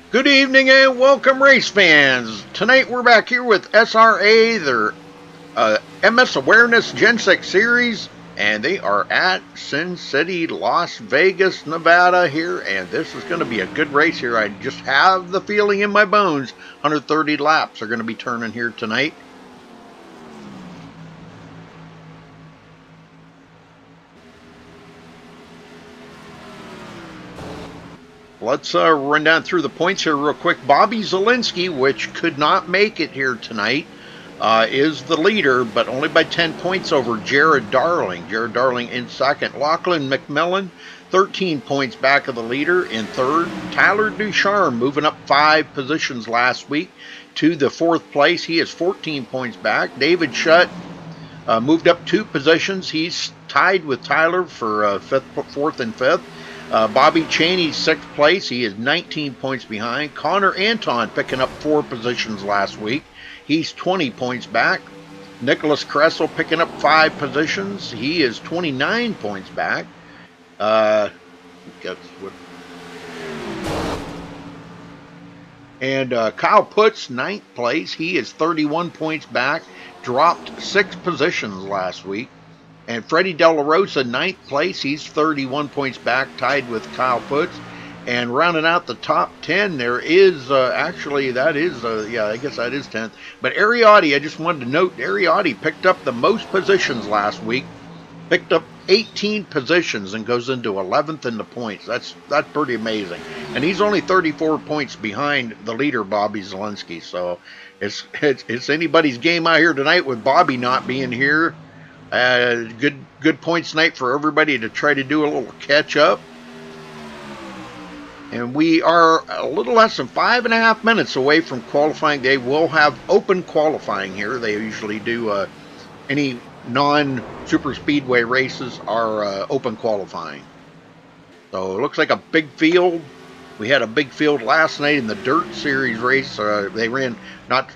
Good evening and welcome, race fans. Tonight we're back here with SRA, their MS Awareness Gen 6 series, and they are at Sin City, Las Vegas, Nevada here, and this is going to be a good race here. I just have the feeling in my bones 130 laps are going to be turning here tonight. Let's run down through the points here real quick. Bobby Zielinski, which could not make it here tonight, is the leader, but only by 10 points over Jared Darling. Jared Darling in second. Lachlan McMillan, 13 points back of the leader in third. Tyler Ducharme moving up 5 positions last week to the 4th place. He is 14 points back. David Shutt moved up 2 positions. He's tied with Tyler for 4th and 5th. Bobby Cheney, 6th place. He is 19 points behind. Connor Anton picking up 4 positions last week. He's 20 points back. Nicholas Kressel picking up 5 positions. He is 29 points back. And Kyle Putz, 9th place. He is 31 points back. Dropped 6 positions last week. And Freddie De La Rosa, 9th place. He's 31 points back, tied with Kyle Putz. And rounding out the top 10, there is I guess that is 10th. But Ariotti, I just wanted to note, Ariotti picked up the most positions last week. Picked up 18 positions and goes into 11th in the points. That's pretty amazing. And he's only 34 points behind the leader, Bobby Zielinski. So it's anybody's game out here tonight with Bobby not being here. Good points night for everybody to try to do a little catch up. And we are a little less than 5.5 minutes away from qualifying. They will have open qualifying here. They usually do any non-super speedway races are open qualifying. So it looks like a big field. We had a big field last night in the Dirt Series race. They ran not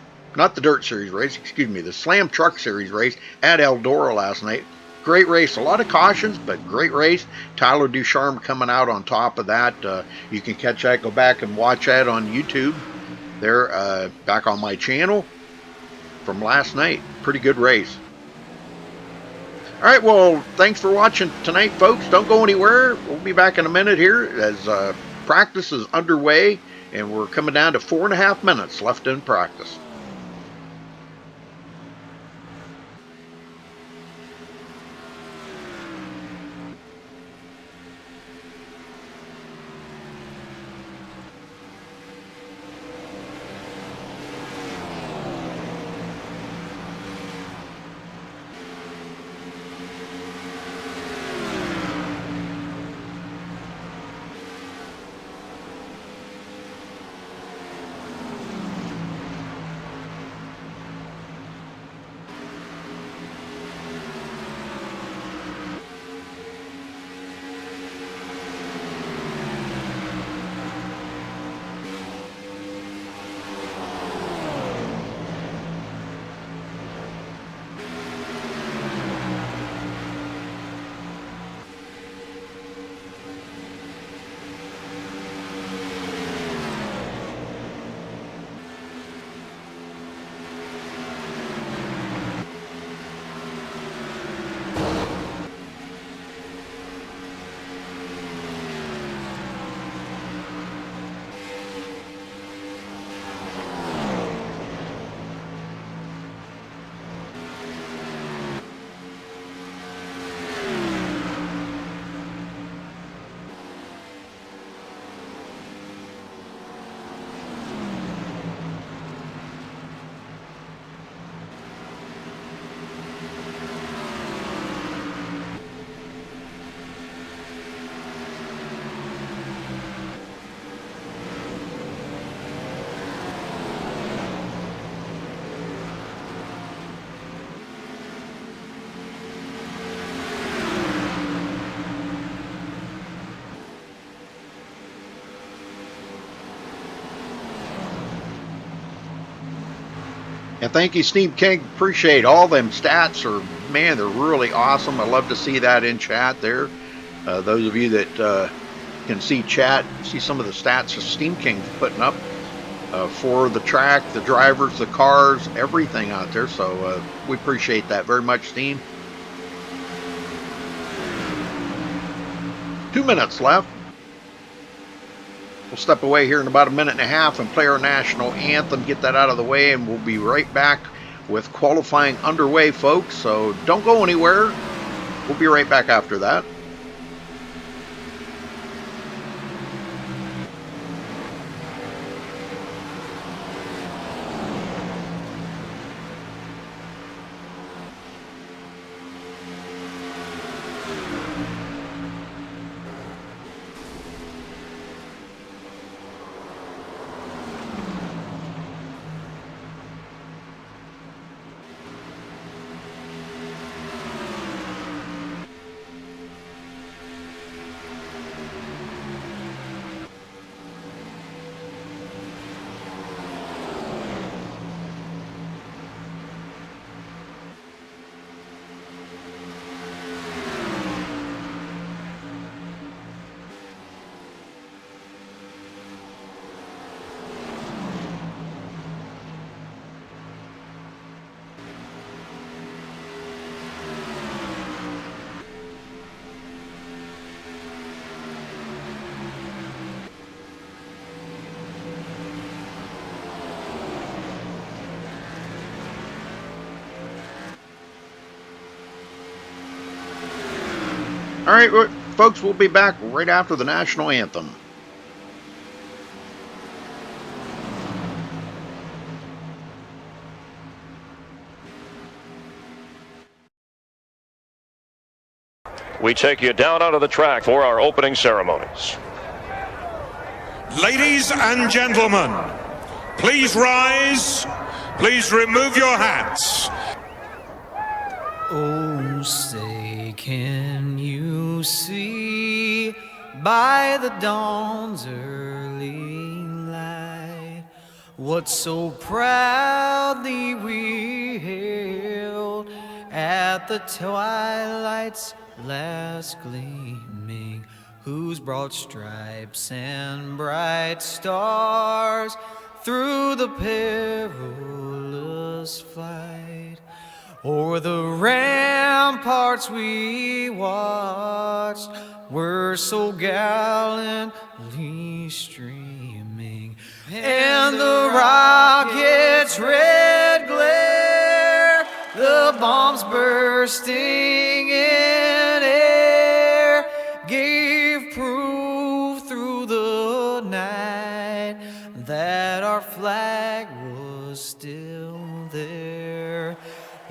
the Dirt Series race, excuse me, the Slam Truck Series race at Eldora last night. Great race. A lot of cautions, but great race. Tyler Ducharme coming out on top of that. You can catch that. Go back and watch that on YouTube. They're back on my channel from last night. Pretty good race. All right, well, thanks for watching tonight, folks. Don't go anywhere. We'll be back in a minute here as practice is underway, and we're coming down to 4.5 minutes left in practice. And thank you, Steve King. Appreciate all them stats. They're really awesome. I love to see that in chat there. Those of you that can see chat, see some of the stats that Steam King's putting up for the track, the drivers, the cars, everything out there. So we appreciate that very much, Steam. 2 minutes left. We'll step away here in about a minute and a half and play our national anthem, get that out of the way, and we'll be right back with qualifying underway, folks. So don't go anywhere. We'll be right back after that. All right, folks, we'll be back right after the national anthem. We take you down onto the track for our opening ceremonies. Ladies and gentlemen, please rise. Please remove your hats. Oh, say, can you see by the dawn's early light what so proudly we hailed at the twilight's last gleaming, whose broad stripes and bright stars through the perilous flight o'er the ramparts we watched were so gallantly streaming, and the rocket's red glare, the bombs bursting in air, gave proof through the night that our flag was still there.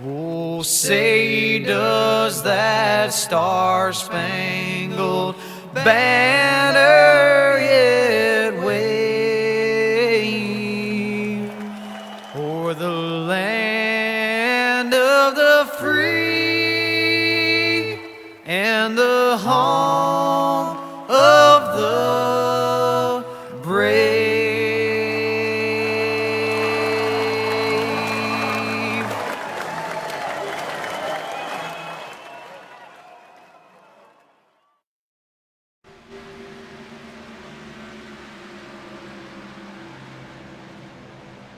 Oh, say, does that star-spangled banner yet wave o'er the land of the free and the home of the brave?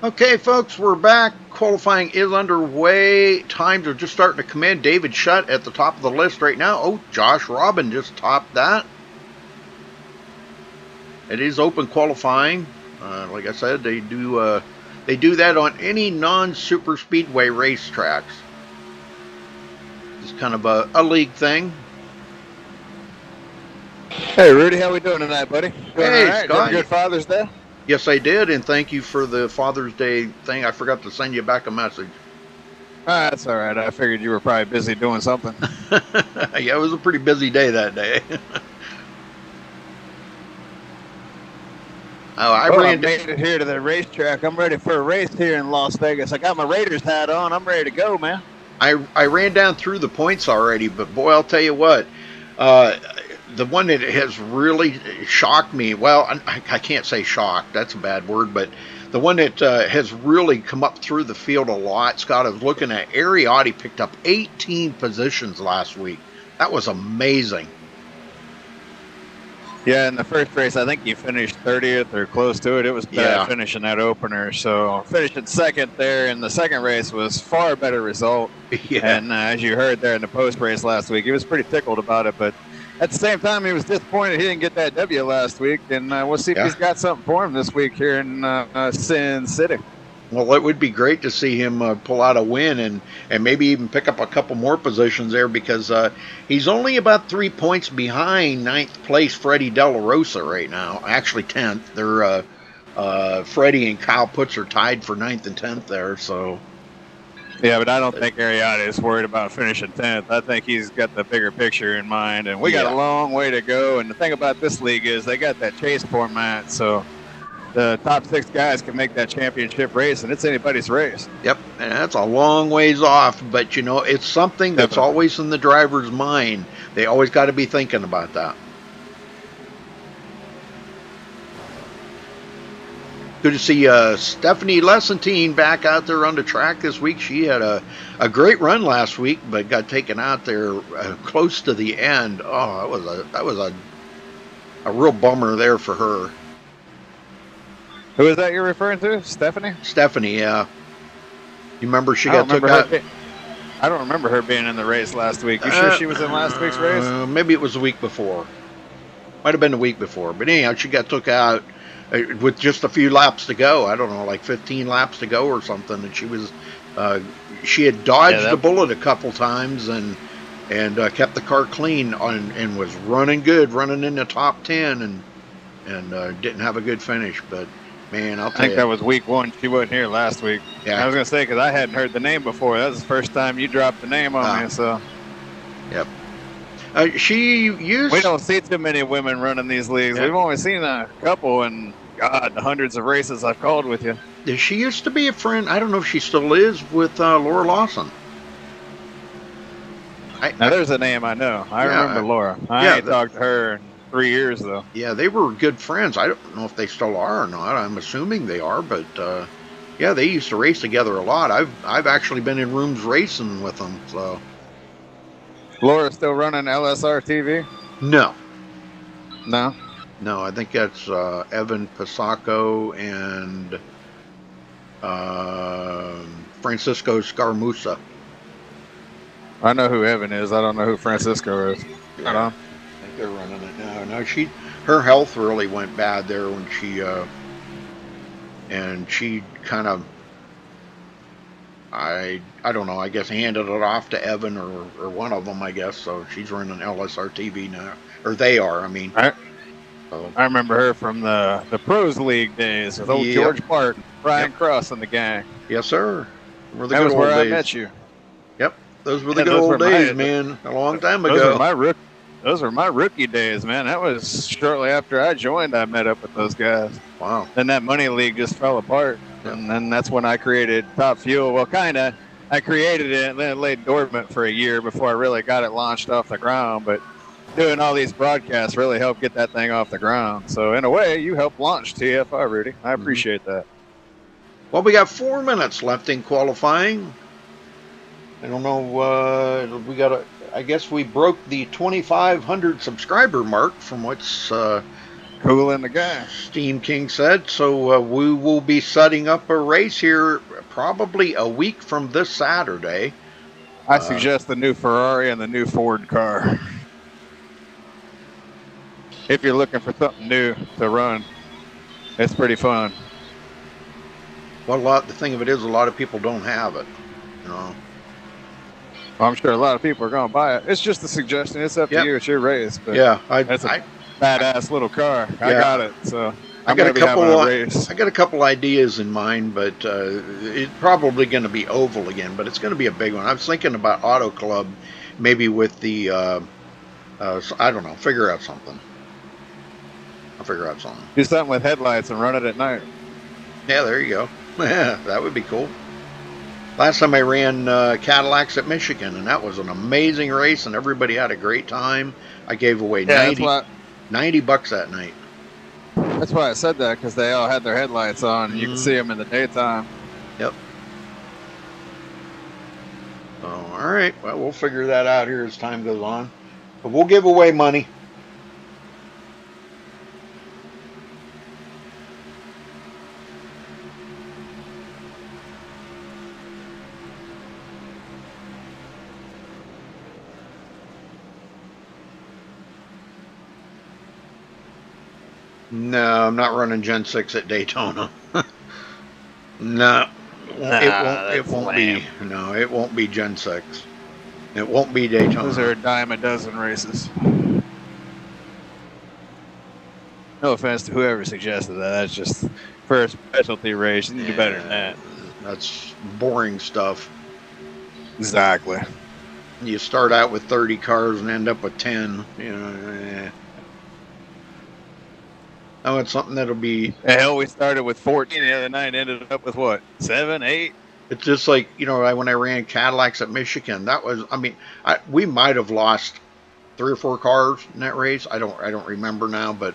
Okay, folks, we're back. Qualifying is underway. Times are just starting to come in. David Shutt at the top of the list right now. Oh, Josh Robin just topped that. It is open qualifying. Like I said, they do that on any non-super speedway racetracks. It's kind of a league thing. Hey, Rudy, how we doing tonight, buddy? Doing Hey, all right? Scott. Have a good Father's Day? Yes, I did, and thank you for the Father's Day thing. I forgot to send you back a message. That's all right. I figured you were probably busy doing something. Yeah, it was a pretty busy day that day. I made it here to the racetrack. I'm ready for a race here in Las Vegas. I got my Raiders hat on. I'm ready to go, man. I ran down through the points already, but boy, I'll tell you what. The one that has really shocked me, well, I can't say shocked, that's a bad word, but the one that has really come up through the field a lot, Scott, I was looking at, Ariotti picked up 18 positions last week. That was amazing. Yeah, in the first race, I think he finished 30th or close to it. It was bad Yeah. finishing that opener. So finishing second there in the second race was far better result. Yeah. And as you heard there in the post race last week, he was pretty tickled about it. But at the same time, he was disappointed he didn't get that W last week. And we'll see if Yeah. he's got something for him this week here in Sin City. Well, it would be great to see him pull out a win and maybe even pick up a couple more positions there because he's only about 3 points behind ninth place Freddie De La Rosa right now. Actually, 10th. They're Freddie and Kyle Putz are tied for 9th and 10th there. So Yeah, but I don't think Arietta is worried about finishing 10th. I think he's got the bigger picture in mind, and we got a long way to go. And the thing about this league is they got that chase format, so the top 6 guys can make that championship race, and it's anybody's race. Yep, and that's a long ways off, but you know, it's something that's Definitely. always in the driver's mind. They always got to be thinking about that. Good to see Stephanie Lessentine back out there on the track this week. She had a great run last week, but got taken out there close to the end. Oh, that was a real bummer there for her. Who is that you're referring to? Stephanie? Stephanie, yeah. You remember she got took out? I don't remember her being in the race last week. You sure she was in last week's race? Maybe it was the week before. Might have been the week before. But anyhow, she got took out with just a few laps to go. I don't know, like 15 laps to go or something. And she had dodged a bullet a couple times and kept the car clean and was running good, running in the top 10 and didn't have a good finish. But man, I think that was week 1. She wasn't here last week. Yeah. I was going to say, because I hadn't heard the name before. That was the first time you dropped the name on me. So. Yep. We don't see too many women running these leagues. Yeah. We've only seen a couple, and God, the hundreds of races I've called with you. She used to be a friend. I don't know if she still is with Laura Lawson. Now there's a name I know. I remember Laura. I ain't talked to her in 3 years though. Yeah, they were good friends. I don't know if they still are or not. I'm assuming they are, but yeah, they used to race together a lot. I've actually been in rooms racing with them. So. Laura's still running LSR TV? No. No? No, I think that's Evan Pisaco and Francisco Scarmusa. I know who Evan is. I don't know who Francisco is. Yeah, I think they're running it now. No, her health really went bad there when she kind of, I don't know, I guess handed it off to Evan or one of them, I guess. So she's running LSR TV now. Or they are, I mean. I remember her from the Pros League days with old George Bart, Brian Cross and the gang. Yes, sir. That was where I met you. Yep. Those were the good old days, man. A long time ago. Those were my rookie days, man. That was shortly after I joined. I met up with those guys. Wow. Then that money league just fell apart. Yep. And then that's when I created Top Fuel. Well, kind of. I created it and then it lay dormant for a year before I really got it launched off the ground. But doing all these broadcasts really helped get that thing off the ground. So in a way, you helped launch TFI, Rudy. I appreciate that. Well, we got 4 minutes left in qualifying. I don't know. I guess we broke the 2,500 subscriber mark from what's cool in the game. Steam King said. So we will be setting up a race here probably a week from this Saturday. I suggest the new Ferrari and the new Ford car. If you're looking for something new to run, it's pretty fun. Well, the thing of it is, a lot of people don't have it. You know. Well, I'm sure a lot of people are going to buy it. It's just a suggestion. It's up to you. It's your race. But yeah, that's a badass little car. I got it. So I got a couple ideas in mind, but it's probably going to be oval again. But it's going to be a big one. I was thinking about Auto Club, maybe with the I don't know. Figure out something. I'll figure out something. Do something with headlights and run it at night. Yeah, there you go. Yeah, that would be cool. Last time I ran Cadillacs at Michigan, and that was an amazing race, and everybody had a great time. I gave away $90 that night. That's why I said that, because they all had their headlights on. You can see them in the daytime. Yep. Oh, all right. Well, we'll figure that out here as time goes on. But we'll give away money. No, I'm not running Gen 6 at Daytona. No, it won't. It That's won't lame. be. No, it won't be Gen 6. It won't be Those are Daytona. a dime a dozen races. No offense to whoever suggested that. That's just for a specialty race. You can do better than Yeah, that. that's boring stuff. Exactly. You start out with 30 cars and end up with 10. You know, oh, it's something that'll be. Hell, we started with 14 the other night, ended up with what, 7, 8? It's just like when I ran Cadillacs at Michigan. That was. I mean, we might have lost 3 or 4 cars in that race. I don't remember now, but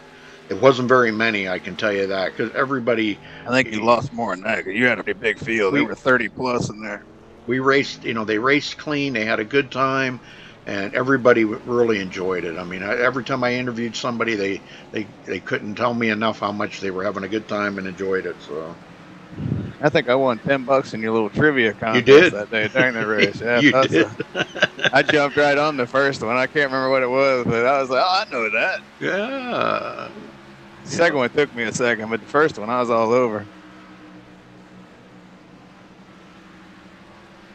it wasn't very many. I can tell you that because everybody. I think you lost more than that. You had a pretty big field. There We were 30 plus in there. we raced. They raced clean. They had a good time, and everybody really enjoyed it. I mean, every time I interviewed somebody, they couldn't tell me enough how much they were having a good time and enjoyed it. So I think I won $10 in your little trivia you contest did. that day during the race. Yeah, You did. I jumped right on the first one. I can't remember what it was, but I was like, oh, I know that. Yeah. The second one took me a second, but the first one I was all over.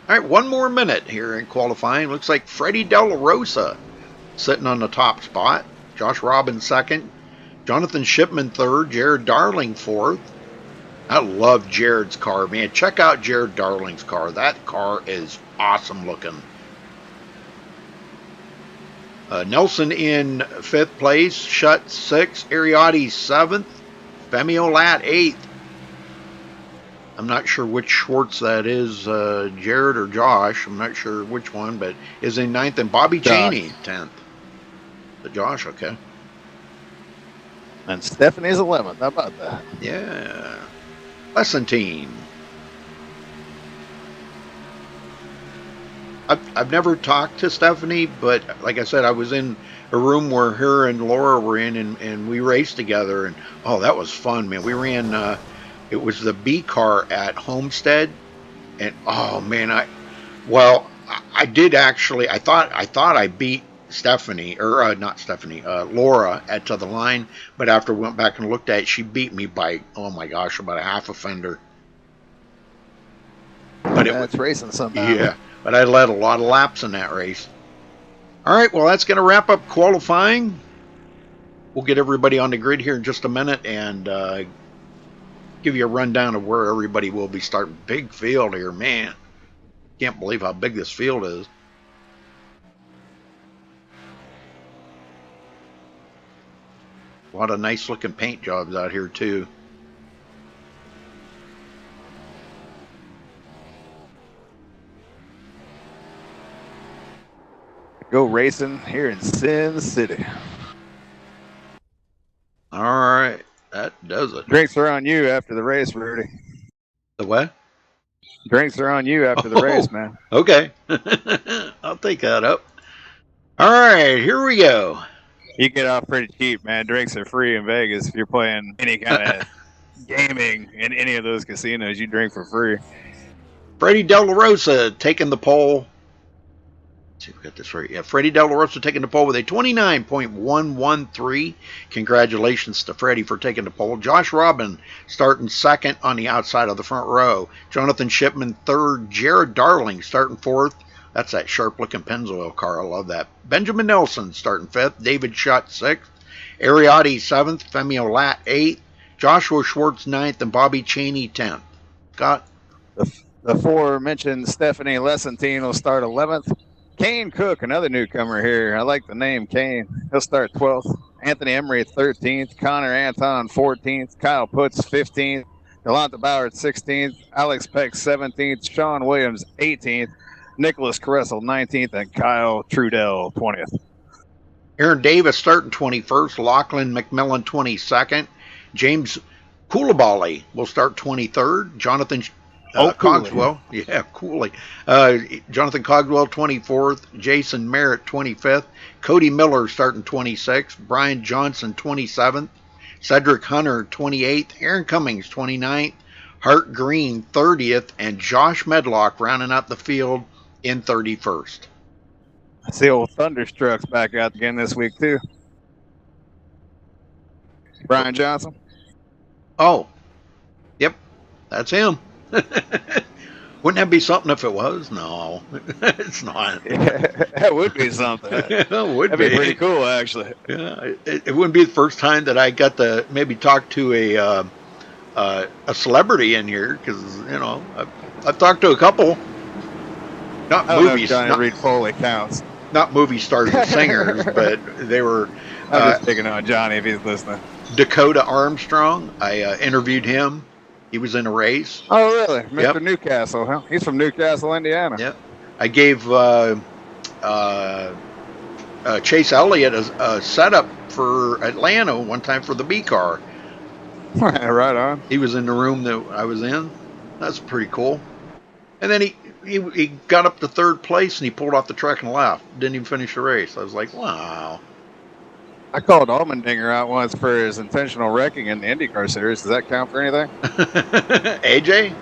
All right, one more minute here in qualifying. Looks like Freddie De La Rosa sitting on the top spot. Josh Robbins second. Jonathan Shipman third. Jared Darling fourth. I love Jared's car, man. Check out Jared Darling's car. That car is awesome looking. Nelson in fifth place. Shutt sixth. Ariati seventh. Femi Olat eighth. I'm not sure which Schwartz that is, Jared or Josh. I'm not sure which one, but is in ninth. And Bobby Cheney 10th. Josh, okay. And Stephanie's 11th. How about that? Yeah. Lesson team. I've never talked to Stephanie, but like I said, I was in a room where her and Laura were in, and we raced together, and oh, that was fun, man. We ran, it was the B car at Homestead, and oh man, I did actually. I thought I beat Stephanie, or not Stephanie, Laura to the line, but after I went back and looked at it, she beat me by, oh my gosh, about a half a fender. But it's racing sometimes. Yeah, but I led a lot of laps in that race. All right, well, that's going to wrap up qualifying. We'll get everybody on the grid here in just a minute and give you a rundown of where everybody will be starting. Big field here, man. Can't believe how big this field is. A lot of nice looking paint jobs out here too. Go racing here in Sin City. All right, that does it. Drinks are on you after the race, Rudy. The what? Drinks are on you after the race, man. Okay. I'll take that up. All right, here we go. You get off pretty cheap, man. Drinks are free in Vegas if you're playing any kind of gaming in any of those casinos. You drink for free. Freddie De La Rosa taking the pole. Let's see if we got this right. Yeah, Freddie De La Rosa taking the pole with a 29.113. Congratulations to Freddie for taking the pole. Josh Robin starting second on the outside of the front row. Jonathan Shipman third. Jared Darling starting fourth. That's that sharp-looking Pennzoil car. I love that. Benjamin Nelson starting fifth. David Shutt sixth. Ariati seventh. Femi Olat eighth. Joshua Schwartz ninth. And Bobby Cheney 10th. Scott? The aforementioned Stephanie Lessentine will start 11th. Kane Cook, another newcomer here. I like the name Kane. He'll start 12th. Anthony Emery 13th. Connor Anton 14th. Kyle Putz 15th. Delonta Ballard 16th. Alex Peck 17th. Sean Williams 18th. Nicholas Caressel 19th. And Kyle Trudell 20th. Aaron Davis starting 21st. Lachlan McMillan 22nd. James Koulibaly will start 23rd. Jonathan Cogswell. Yeah, Cooley. Jonathan Cogswell 24th. Jason Merritt 25th. Cody Miller starting 26th. Brian Johnson 27th. Cedric Hunter 28th. Aaron Cummings 29th. Hart Green 30th. And Josh Medlock rounding out the field in 31st. I see old Thunderstruck's back out again this week, too. Brian Johnson. Oh, yep, that's him. Wouldn't that be something if it was? No, it's not. That would be something. It would That'd be pretty be. cool, actually. Yeah, it wouldn't be the first time that I got to maybe talk to a celebrity in here because I've talked to a couple, not I don't know if movies, Johnny Reed Foley counts. not movie stars or singers, but they were I'm just picking on Johnny if he's listening. Dakota Armstrong. I interviewed him. He was in a race. Oh, really? Mr. Yep. Newcastle, huh? He's from Newcastle, Indiana. Yep. I gave Chase Elliott a setup for Atlanta one time for the B car. Right on. He was in the room that I was in. That's pretty cool. And then he got up to third place and he pulled off the truck and left. Didn't even finish the race. I was like, wow. I called Allmendinger out once for his intentional wrecking in the IndyCar series. Does that count for anything? AJ?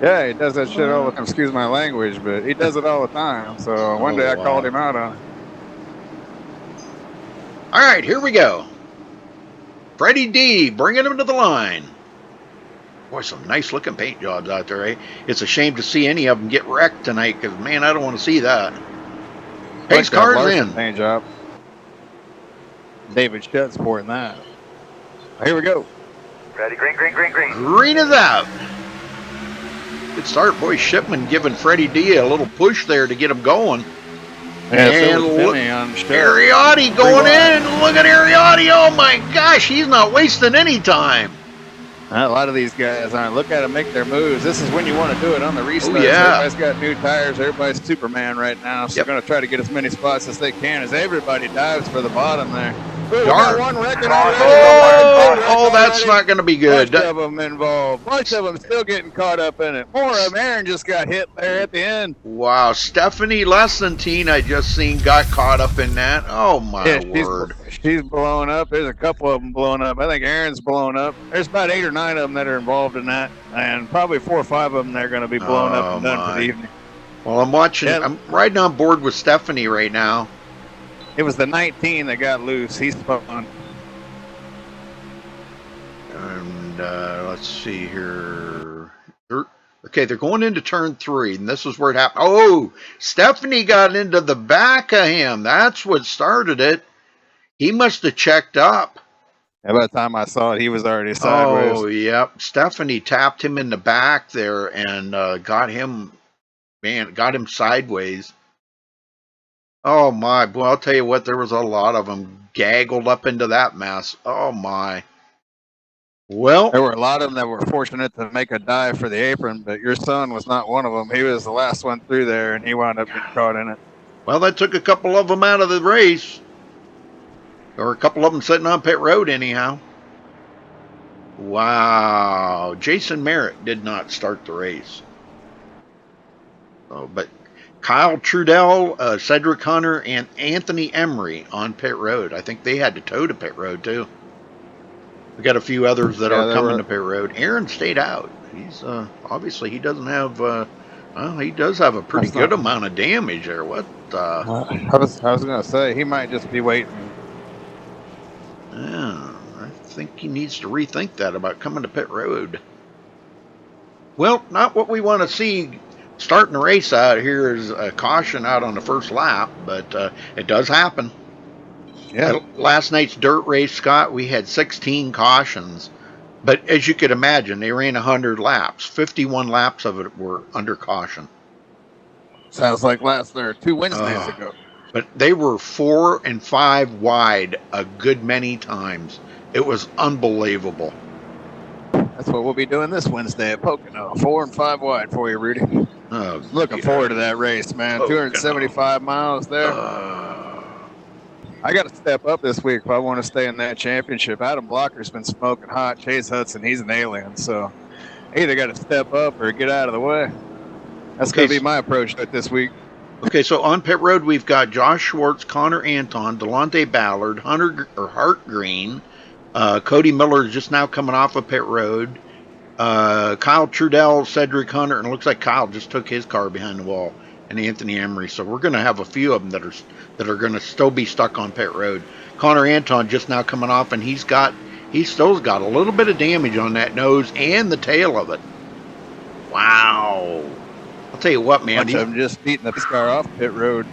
Yeah, he does that shit all the time. Excuse my language, but he does it all the time. So one day I called him out on it. All right, here we go. Freddie D, bringing him to the line. Boy, some nice looking paint jobs out there, eh? It's a shame to see any of them get wrecked tonight because, man, I don't want to see that. Pace car's in. Paint job. David Shutt sporting that. Here we go. Ready, green, green, green, green. Green is out. Good start. Boy, Shipman giving Freddie D a little push there to get him going. Yeah, and so look, on Ariotti going in. Look at Ariotti. Oh, my gosh. He's not wasting any time. A lot of these guys aren't. Look at them make their moves. This is when you want to do it on the restart. Oh, yeah. Everybody's got new tires. Everybody's Superman right now. So they're going to try to get as many spots as they can as everybody dives for the bottom there. Ooh, got one record already. Oh, that's not going to be good. Bunch of them involved. Bunch of them still getting caught up in it. More of them. Aaron just got hit there at the end. Wow, Stephanie Lessentine, I just seen, got caught up in that. Oh, my word. She's blowing up. There's a couple of them blowing up. I think Aaron's blown up. There's about 8 or 9 of them that are involved in that, and probably 4 or 5 of them that are going to be blown up and done for the evening. Well, I'm watching. Yeah. I'm riding on board with Stephanie right now. It was the 19 that got loose. He's spun. And let's see here. Okay, they're going into turn 3, and this is where it happened. Oh, Stephanie got into the back of him. That's what started it. He must have checked up. And by the time I saw it, he was already sideways. Oh, yep. Stephanie tapped him in the back there and got him sideways. Oh, my. Well, I'll tell you what, there was a lot of them gaggled up into that mess. Oh, my. Well, there were a lot of them that were fortunate to make a dive for the apron, but your son was not one of them. He was the last one through there, and he wound up getting caught in it. Well, that took a couple of them out of the race. Or a couple of them sitting on pit road anyhow. Wow. Jason Merritt did not start the race. Oh, but Kyle Trudell, Cedric Hunter, and Anthony Emery on pit road. I think they had to tow to pit road too. We got a few others that are coming to pit road. Aaron stayed out. He's obviously he doesn't have. Well, he does have a pretty good amount of damage there. What? I was going to say he might just be waiting. Yeah, I think he needs to rethink that about coming to pit road. Well, not what we want to see starting the race out here is a caution out on the first lap, but it does happen. Yeah. Last night's dirt race, Scott, we had 16 cautions, but as you could imagine, they ran 100 laps. 51 laps of it were under caution. Sounds like 2 Wednesdays ago. But they were 4 and 5 wide a good many times. It was unbelievable. That's what we'll be doing this Wednesday at Pocono. 4 and 5 wide for you, Rudy. Oh, looking forward to that race, man. Pocono. 275 miles there. I got to step up this week if I want to stay in that championship. Adam Blocker's been smoking hot. Chase Hudson, he's an alien. So I either got to step up or get out of the way. That's going to be my approach to it this week. Okay, so on pit road, we've got Josh Schwartz, Connor Anton, Delonte Ballard, Hart Green, Cody Miller is just now coming off of pit road, Kyle Trudell, Cedric Hunter, and it looks like Kyle just took his car behind the wall, and Anthony Emery. So we're going to have a few of them that are going to still be stuck on pit road. Connor Anton just now coming off, and he's got He still's got a little bit of damage on that nose and the tail of it. Wow. I'll tell you what, man. Bunch of them just beating the car off pit road.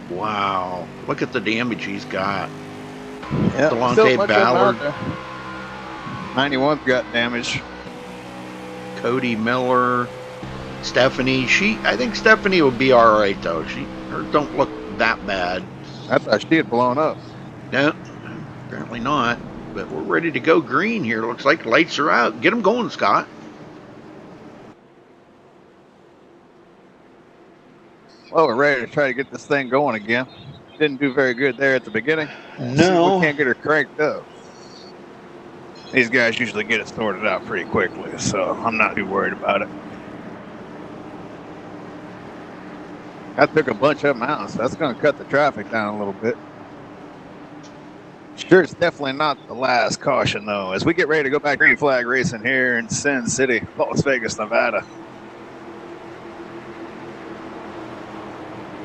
Wow. Look at the damage he's got. Yeah, Delonte Ballard. 91's got damage. Cody Miller. Stephanie. I think Stephanie will be all right, though. Her don't look that bad. I thought she had blown up. No, apparently not. But we're ready to go green here. Looks like lights are out. Get them going, Scott. Well, we're ready to try to get this thing going again. Didn't do very good there at the beginning. No. We can't get her cranked up. These guys usually get it sorted out pretty quickly, so I'm not too worried about it. I took a bunch of them out, so that's going to cut the traffic down a little bit. Sure, it's definitely not the last caution, though, as we get ready to go back green flag racing here in Sin City, Las Vegas, Nevada.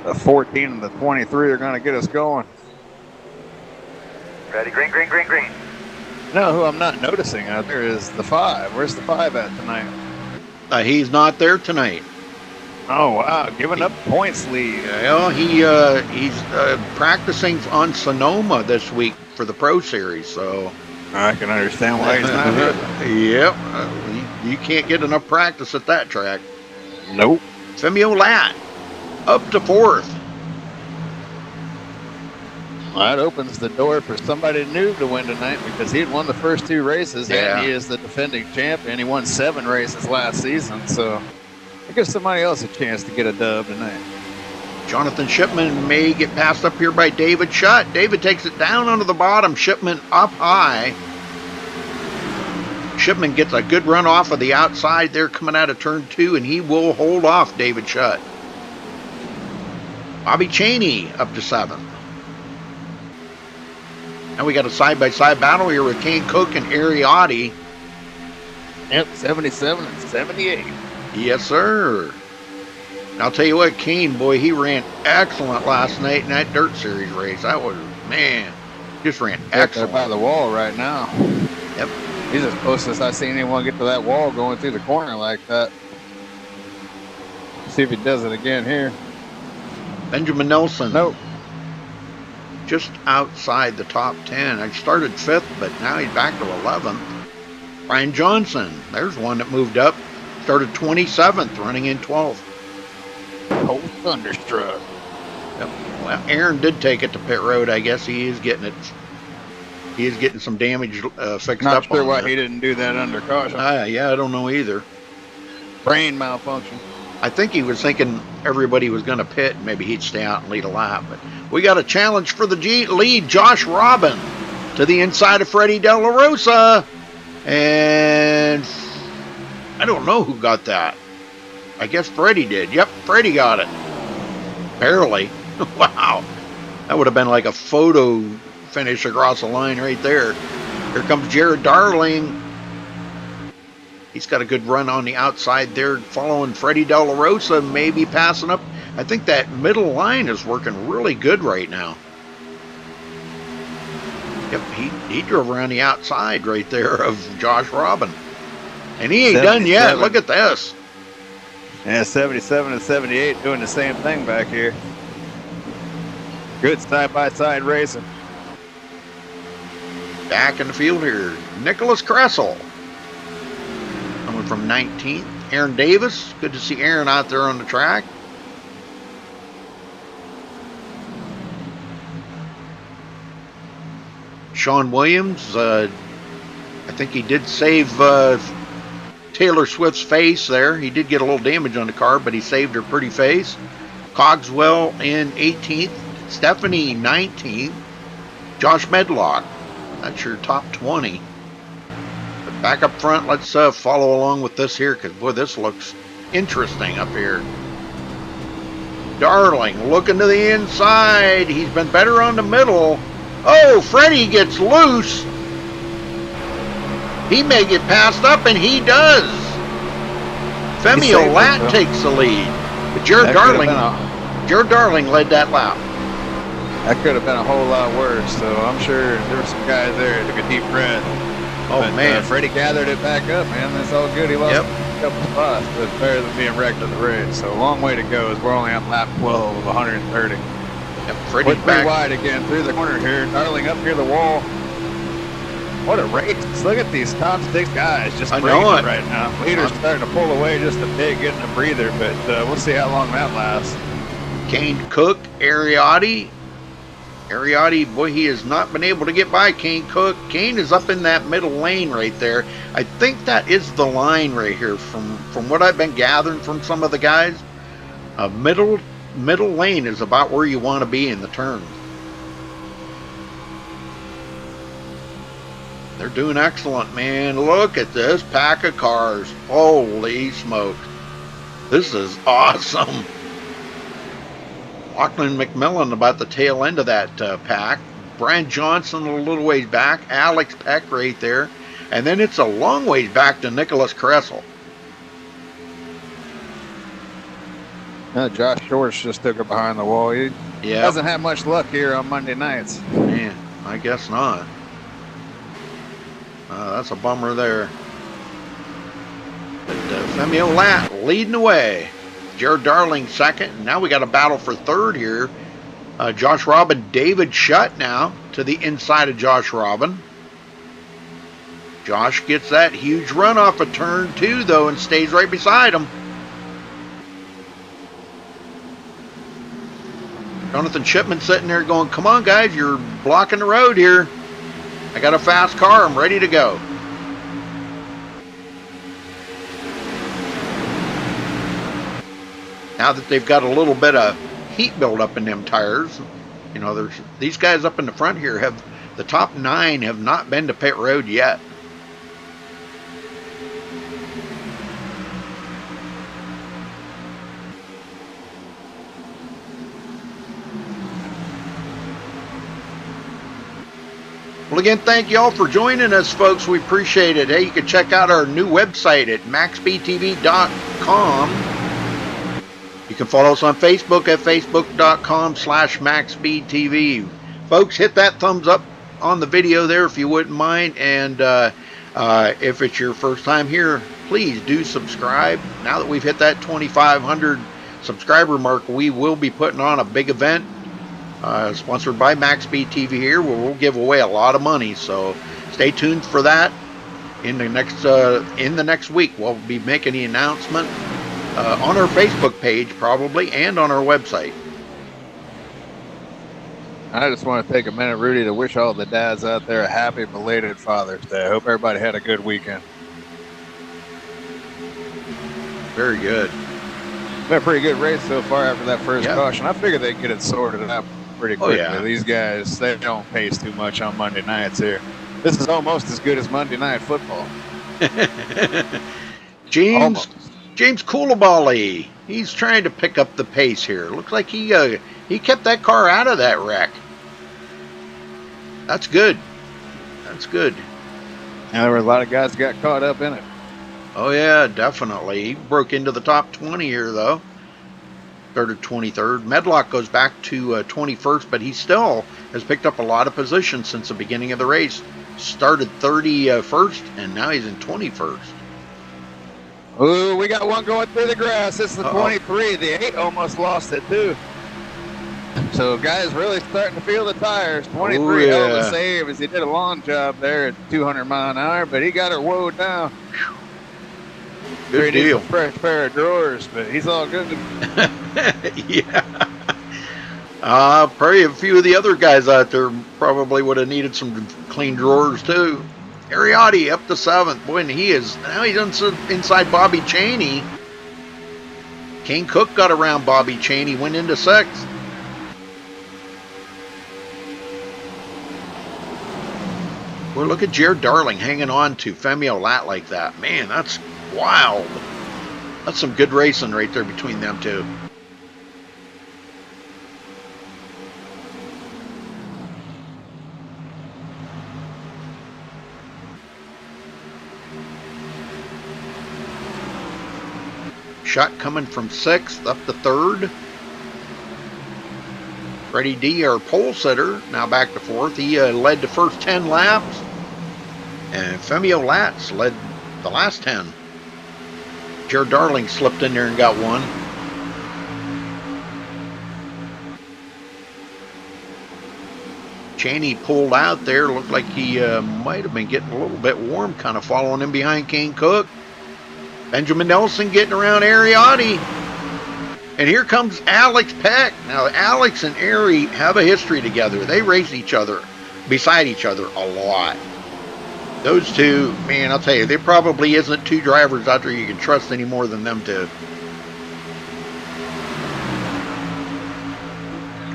The 14 and the 23 are going to get us going. Ready, green, green, green, green. You know who I'm not noticing out there is the 5. Where's the 5 at tonight? He's not there tonight. Oh, wow. Giving up points lead. Well, he's practicing on Sonoma this week for the Pro Series, so... I can understand why he's not here. Yep. You can't get enough practice at that track. Nope. Femio Lat, up to 4th. Well, that opens the door for somebody new to win tonight because he had won the first 2 races, Yeah. and he is the defending champion. He won 7 races last season, so it gives somebody else a chance to get a dub tonight. Jonathan Shipman may get passed up here by David Shutt. David takes it down onto the bottom. Shipman up high. Shipman gets a good run off of the outside there coming out of turn 2, and he will hold off David Shutt. Bobby Cheney up to 7th. Now we got a side-by-side battle here with Kane Cook and Ariotti. Yep, 77 and 78. Yes, sir. And I'll tell you what, Kane, boy, he ran excellent last night in that Dirt Series race. That was, man, just ran excellent. By the wall right now. Yep. He's as close as I've seen anyone get to that wall going through the corner like that. See if he does it again here. Benjamin Nelson. Nope. Just outside the top 10. I started 5th, but now he's back to 11th. Brian Johnson. There's one that moved up. Started 27th, running in 12th. Oh, thunderstruck. Yep. Well, Aaron did take it to pit road. I guess he is getting it. He is getting some damage fixed Not up. sure on why there. he didn't do that under caution. Yeah, I don't know either. Brain malfunction. I think he was thinking everybody was going to pit, and maybe he'd stay out and lead a lap. But we got a challenge for the lead. Josh Robin to the inside of Freddie De La Rosa. And I don't know who got that. I guess Freddie did. Yep, Freddie got it. Barely. Wow. That would have been like a photo finish across the line right there. Here comes Jared Darling. He's got a good run on the outside there, following Freddie De La Rosa, maybe passing up. I think that middle line is working really good right now. Yep, he drove around the outside right there of Josh Robin. And he ain't done yet. Look at this. Yeah, 77 and 78 doing the same thing back here. Good side-by-side racing. Back in the field here, Nicholas Kressel. Coming from 19th. Aaron Davis. Good to see Aaron out there on the track. Sean Williams. I think he did save Taylor Swift's face there. He did get a little damage on the car, but he saved her pretty face. Cogswell in 18th. Stephanie 19th. Josh Medlock. That's your top 20. But back up front, let's follow along with this here, because, boy, this looks interesting up here. Darling looking to the inside. He's been better on the middle. Oh, Freddie gets loose. He may get passed up, and he does. Femio Lat takes the lead. But Jared Darling led that lap. That could have been a whole lot worse, so I'm sure there were some guys there that took a deep breath. Oh, but, man. Freddie gathered it back up, man. That's all good. He lost a couple spots, but it's better than being wrecked in the race. So a long way to go as we're only on lap 12 of 130. Yep, Freddie's we're 3 back wide again through the corner here. Darling up near the wall. What a race. Look at these top 6 guys just breaking right now. Leader's starting to pull away just a bit, getting a breather, but we'll see how long that lasts. Kane Cook, Ariotti. Ariotti, boy, he has not been able to get by Kane Cook. Kane is up in that middle lane right there. I think that is the line right here from what I've been gathering from some of the guys. Middle lane is about where you want to be in the turn. They're doing excellent, man. Look at this pack of cars. Holy smokes. This is awesome. Lachlan McMillan about the tail end of that pack. Brian Johnson a little ways back. Alex Peck right there. And then it's a long ways back to Nicholas Kressel. Josh Shorts just took her behind the wall. He doesn't have much luck here on Monday nights. Man, I guess not. That's a bummer there. But Femio Lat leading the way. Jared Darling second. And now we got a battle for third here. Josh Robin, David Shutt now to the inside of Josh Robin. Josh gets that huge run off of turn 2 though and stays right beside him. Jonathan Shipman sitting there going, come on guys, you're blocking the road here. I got a fast car, I'm ready to go. Now that they've got a little bit of heat buildup in them tires, you know, there's these guys up in the front here have, the top 9 have not been to pit road yet. Well, again, thank you all for joining us, folks. We appreciate it. Hey, you can check out our new website at MaxSpeedTV.com. You can follow us on Facebook at Facebook.com/MaxSpeedTV. Folks, hit that thumbs up on the video there if you wouldn't mind. And if it's your first time here, please do subscribe. Now that we've hit that 2,500 subscriber mark, we will be putting on a big event. Sponsored by MaxSpeedTV here, where we'll give away a lot of money. So stay tuned for that. In the next week, we'll be making the announcement on our Facebook page probably, and on our website. I just want to take a minute, Rudy, to wish all the dads out there a happy belated Father's Day. I hope everybody had a good weekend. Very good. Been a pretty good race so far after that first caution. I figured they'd get it sorted out pretty quickly. Oh, yeah. These guys, they don't pace too much on Monday nights here. This is almost as good as Monday Night Football. James Coulibaly, he's trying to pick up the pace here. Looks like he kept that car out of that wreck. That's good. That's good. Yeah, there were a lot of guys that got caught up in it. Oh yeah, definitely. He broke into the top 20 here though. Started 23rd. Medlock goes back to 21st, but he still has picked up a lot of positions since the beginning of the race. Started 31st, and now he's in 21st. Ooh, we got one going through the grass. This is the 23. The 8 almost lost it too. So guys really starting to feel the tires. 23 hell of a save as he did a long job there at 200 mile an hour, but he got her woed down. Good deal. Fresh pair of drawers, but he's all good. Yeah. Probably a few of the other guys out there probably would have needed some clean drawers too. Ariotti up to 7th. Boy, and he's inside Bobby Cheney. Kane Cook got around Bobby Cheney, went into 6th. Well, look at Jared Darling hanging on to Femio Lat like that. Man, that's wild. That's some good racing right there between them two. Shot coming from 6th up to 3rd. Freddie D, our pole sitter, now back to 4th. He led the first 10 laps. And Femio Latz led the last 10. Jared Darling slipped in there and got one. Cheney pulled out there. Looked like he might have been getting a little bit warm, kind of following in behind Kane Cook. Benjamin Nelson getting around Ariotti. And here comes Alex Peck. Now, Alex and Ari have a history together. They race each other, beside each other a lot. Those two, man, I'll tell you, there probably isn't two drivers out there you can trust any more than them two.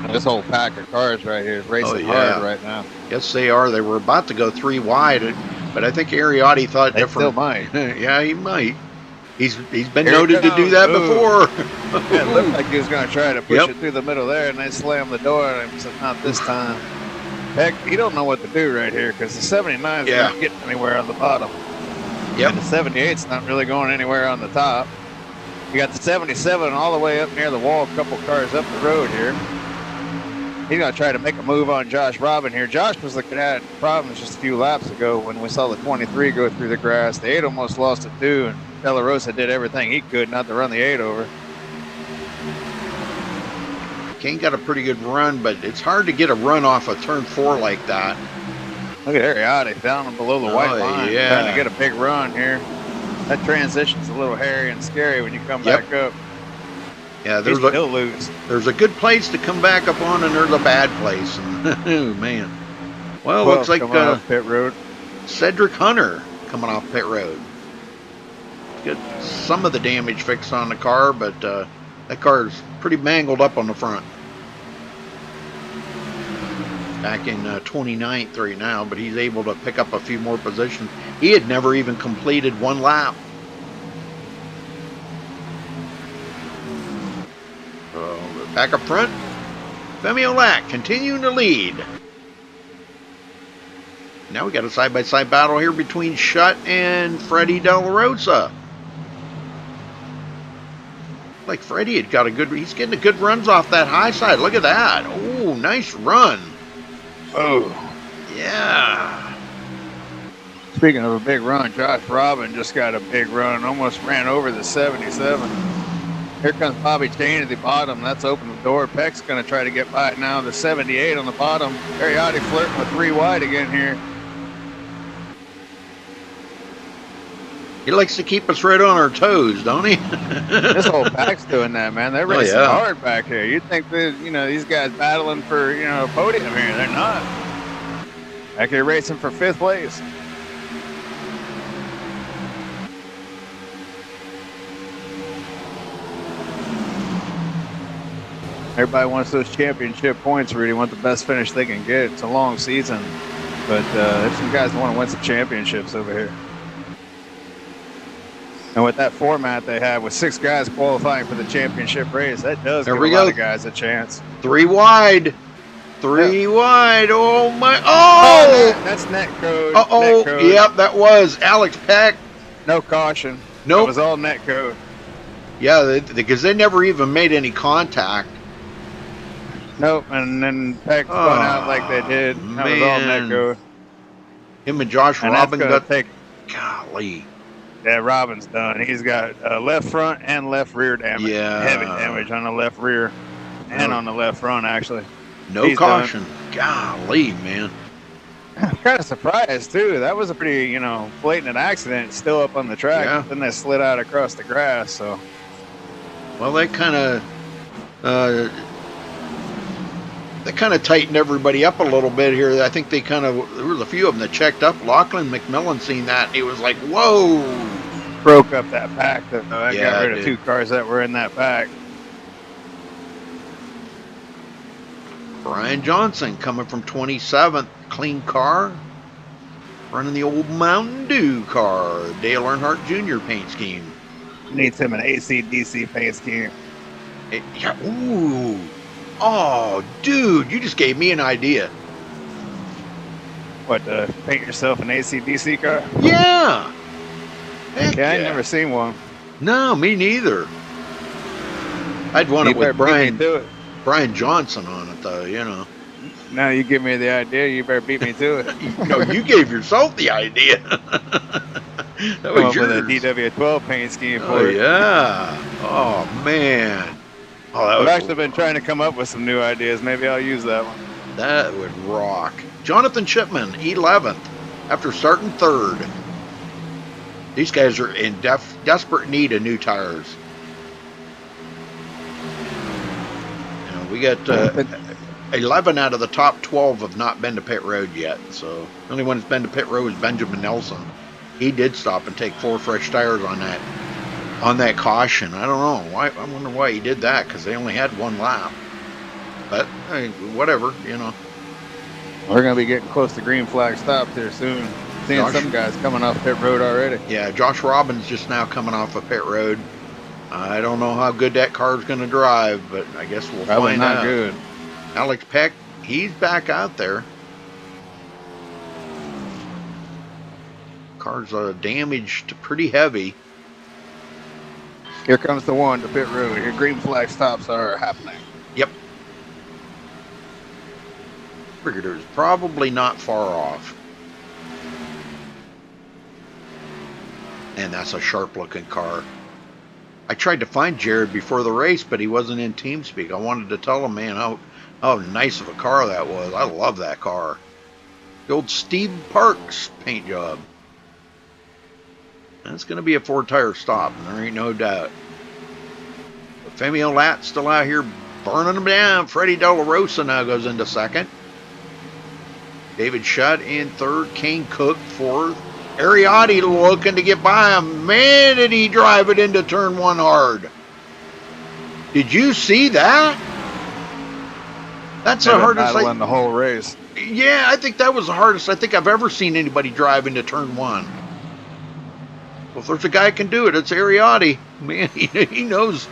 This whole pack of cars right here is racing hard right now. Yes, they are. They were about to go 3 wide, but I think Ariotti thought different. Still might. Yeah, he might. He's been noted to do that before. Yeah, it looked like he was going to try to push it through the middle there, and they slammed the door on him. So not this time. Heck, he don't know what to do right here because the 79 is not getting anywhere on the bottom. Yep. And the 78's not really going anywhere on the top. You got the 77 all the way up near the wall, a couple cars up the road here. He's going to try to make a move on Josh Robin here. Josh was looking at problems just a few laps ago when we saw the 23 go through the grass. The 8 almost lost it too, and De La Rosa did everything he could not to run the 8 over. Kane got a pretty good run, but it's hard to get a run off of turn 4 like that. Look at Ariotti down and below the white line, trying to get a big run here. That transition's a little hairy and scary when you come back up. Yeah, he'll lose. There's a good place to come back up on, and there's a bad place. Oh, man. Well, looks like off pit road. Cedric Hunter coming off pit road. Get some of the damage fixed on the car, but that car is pretty mangled up on the front. Back in 29th right now, but he's able to pick up a few more positions. He had never even completed 1 lap. Back up front, Femio Lack continuing to lead. Now we got a side-by-side battle here between Shutt and Freddie De La Rosa. Like Freddie had got he's getting a good runs off that high side. Look at that. Oh, nice run. Oh. Yeah. Speaking of a big run, Josh Robin just got a big run. Almost ran over the 77. Here comes Bobby Chain at the bottom. That's opened the door. Peck's going to try to get by it now. The 78 on the bottom. Ariotti flirting with 3 wide again here. He likes to keep us right on our toes, don't he? This whole pack's doing that, man. They're racing hard back here. You'd think that, these guys battling for, a podium here. They're not. Back here racing for 5th place. Everybody wants those championship points, Rudy. Want the best finish they can get. It's a long season, but there's some guys that want to win some championships over here. And with that format they have, with 6 guys qualifying for the championship race, that does give a lot of guys a chance. 3 wide. 3 wide. Oh, my. Oh! That's net code. Uh-oh. Yep, that was Alex Peck. No caution. Nope. It was all net code. Yeah, because they never even made any contact. Nope, and then Peck spun out like they did. That was all net code. Him and Josh Robin got... Golly. Yeah, Robin's done. He's got left front and left rear damage. Yeah. Heavy damage on the left rear and on the left front, actually. No caution. Golly, man. I'm kind of surprised, too. That was a pretty, blatant accident. Still up on the track. Yeah. Then they slid out across the grass, so. Well, they kind of... They kind of tightened everybody up a little bit here. I think there was a few of them that checked up. Lachlan McMillan seen that, and he was like, whoa. Broke up that pack, though. I got rid of 2 cars that were in that pack. Brian Johnson coming from 27th. Clean car. Running the old Mountain Dew car. Dale Earnhardt Jr. paint scheme. Needs him an AC/DC paint scheme. Yeah, ooh. Oh, dude, you just gave me an idea. What, paint yourself an AC/DC car? Yeah. Heck yeah, I've never seen one. No, me neither. I'd want it with Brian Johnson on it, though, Now you give me the idea. You better beat me to it. No, you gave yourself the idea. That Come was up with a yours. DW12 paint scheme Oh for it. yeah. Oh man. Oh, I've that actually was been trying to come up with some new ideas. Maybe I'll use that one. that would rock. Jonathan Shipman, 11th, after starting third. These guys are in desperate need of new tires. You know, we got 11 out of the top 12 have not been to pit road yet. So the only one that's been to pit road is Benjamin Nelson. He did stop and take 4 fresh tires on that caution. I don't know why. I wonder why he did that, because they only had 1 lap. But hey, whatever, you know. We're going to be getting close to green flag stops here soon. Seeing some guys coming off pit road already. Yeah, Josh Robbins just now coming off of pit road. I don't know how good that car's going to drive, but I guess we'll Probably find not out. good. Alex Peck, he's back out there. Car's damaged pretty heavy. Here comes the one to pit road. Your green flag stops are happening. Yep. Figured it was probably not far off. And that's a sharp looking car. I tried to find Jared before the race, but he wasn't in TeamSpeak. I wanted to tell him, man, how nice of a car that was. I love that car. The old Steve Parks paint job. That's going to be a 4-tire stop, and there ain't no doubt. But Femio Lat's still out here burning them down. Freddie De La Rosa now goes into second. David Shutt in third. Kane Cook fourth. Ariotti looking to get by him. Man, did he drive it into turn 1 hard. Did you see that? That's the hardest battle in the whole race. Yeah, I think that was the hardest I think I've ever seen anybody drive into turn 1. Well, if there's a guy who can do it, it's Ariotti. Man, he knows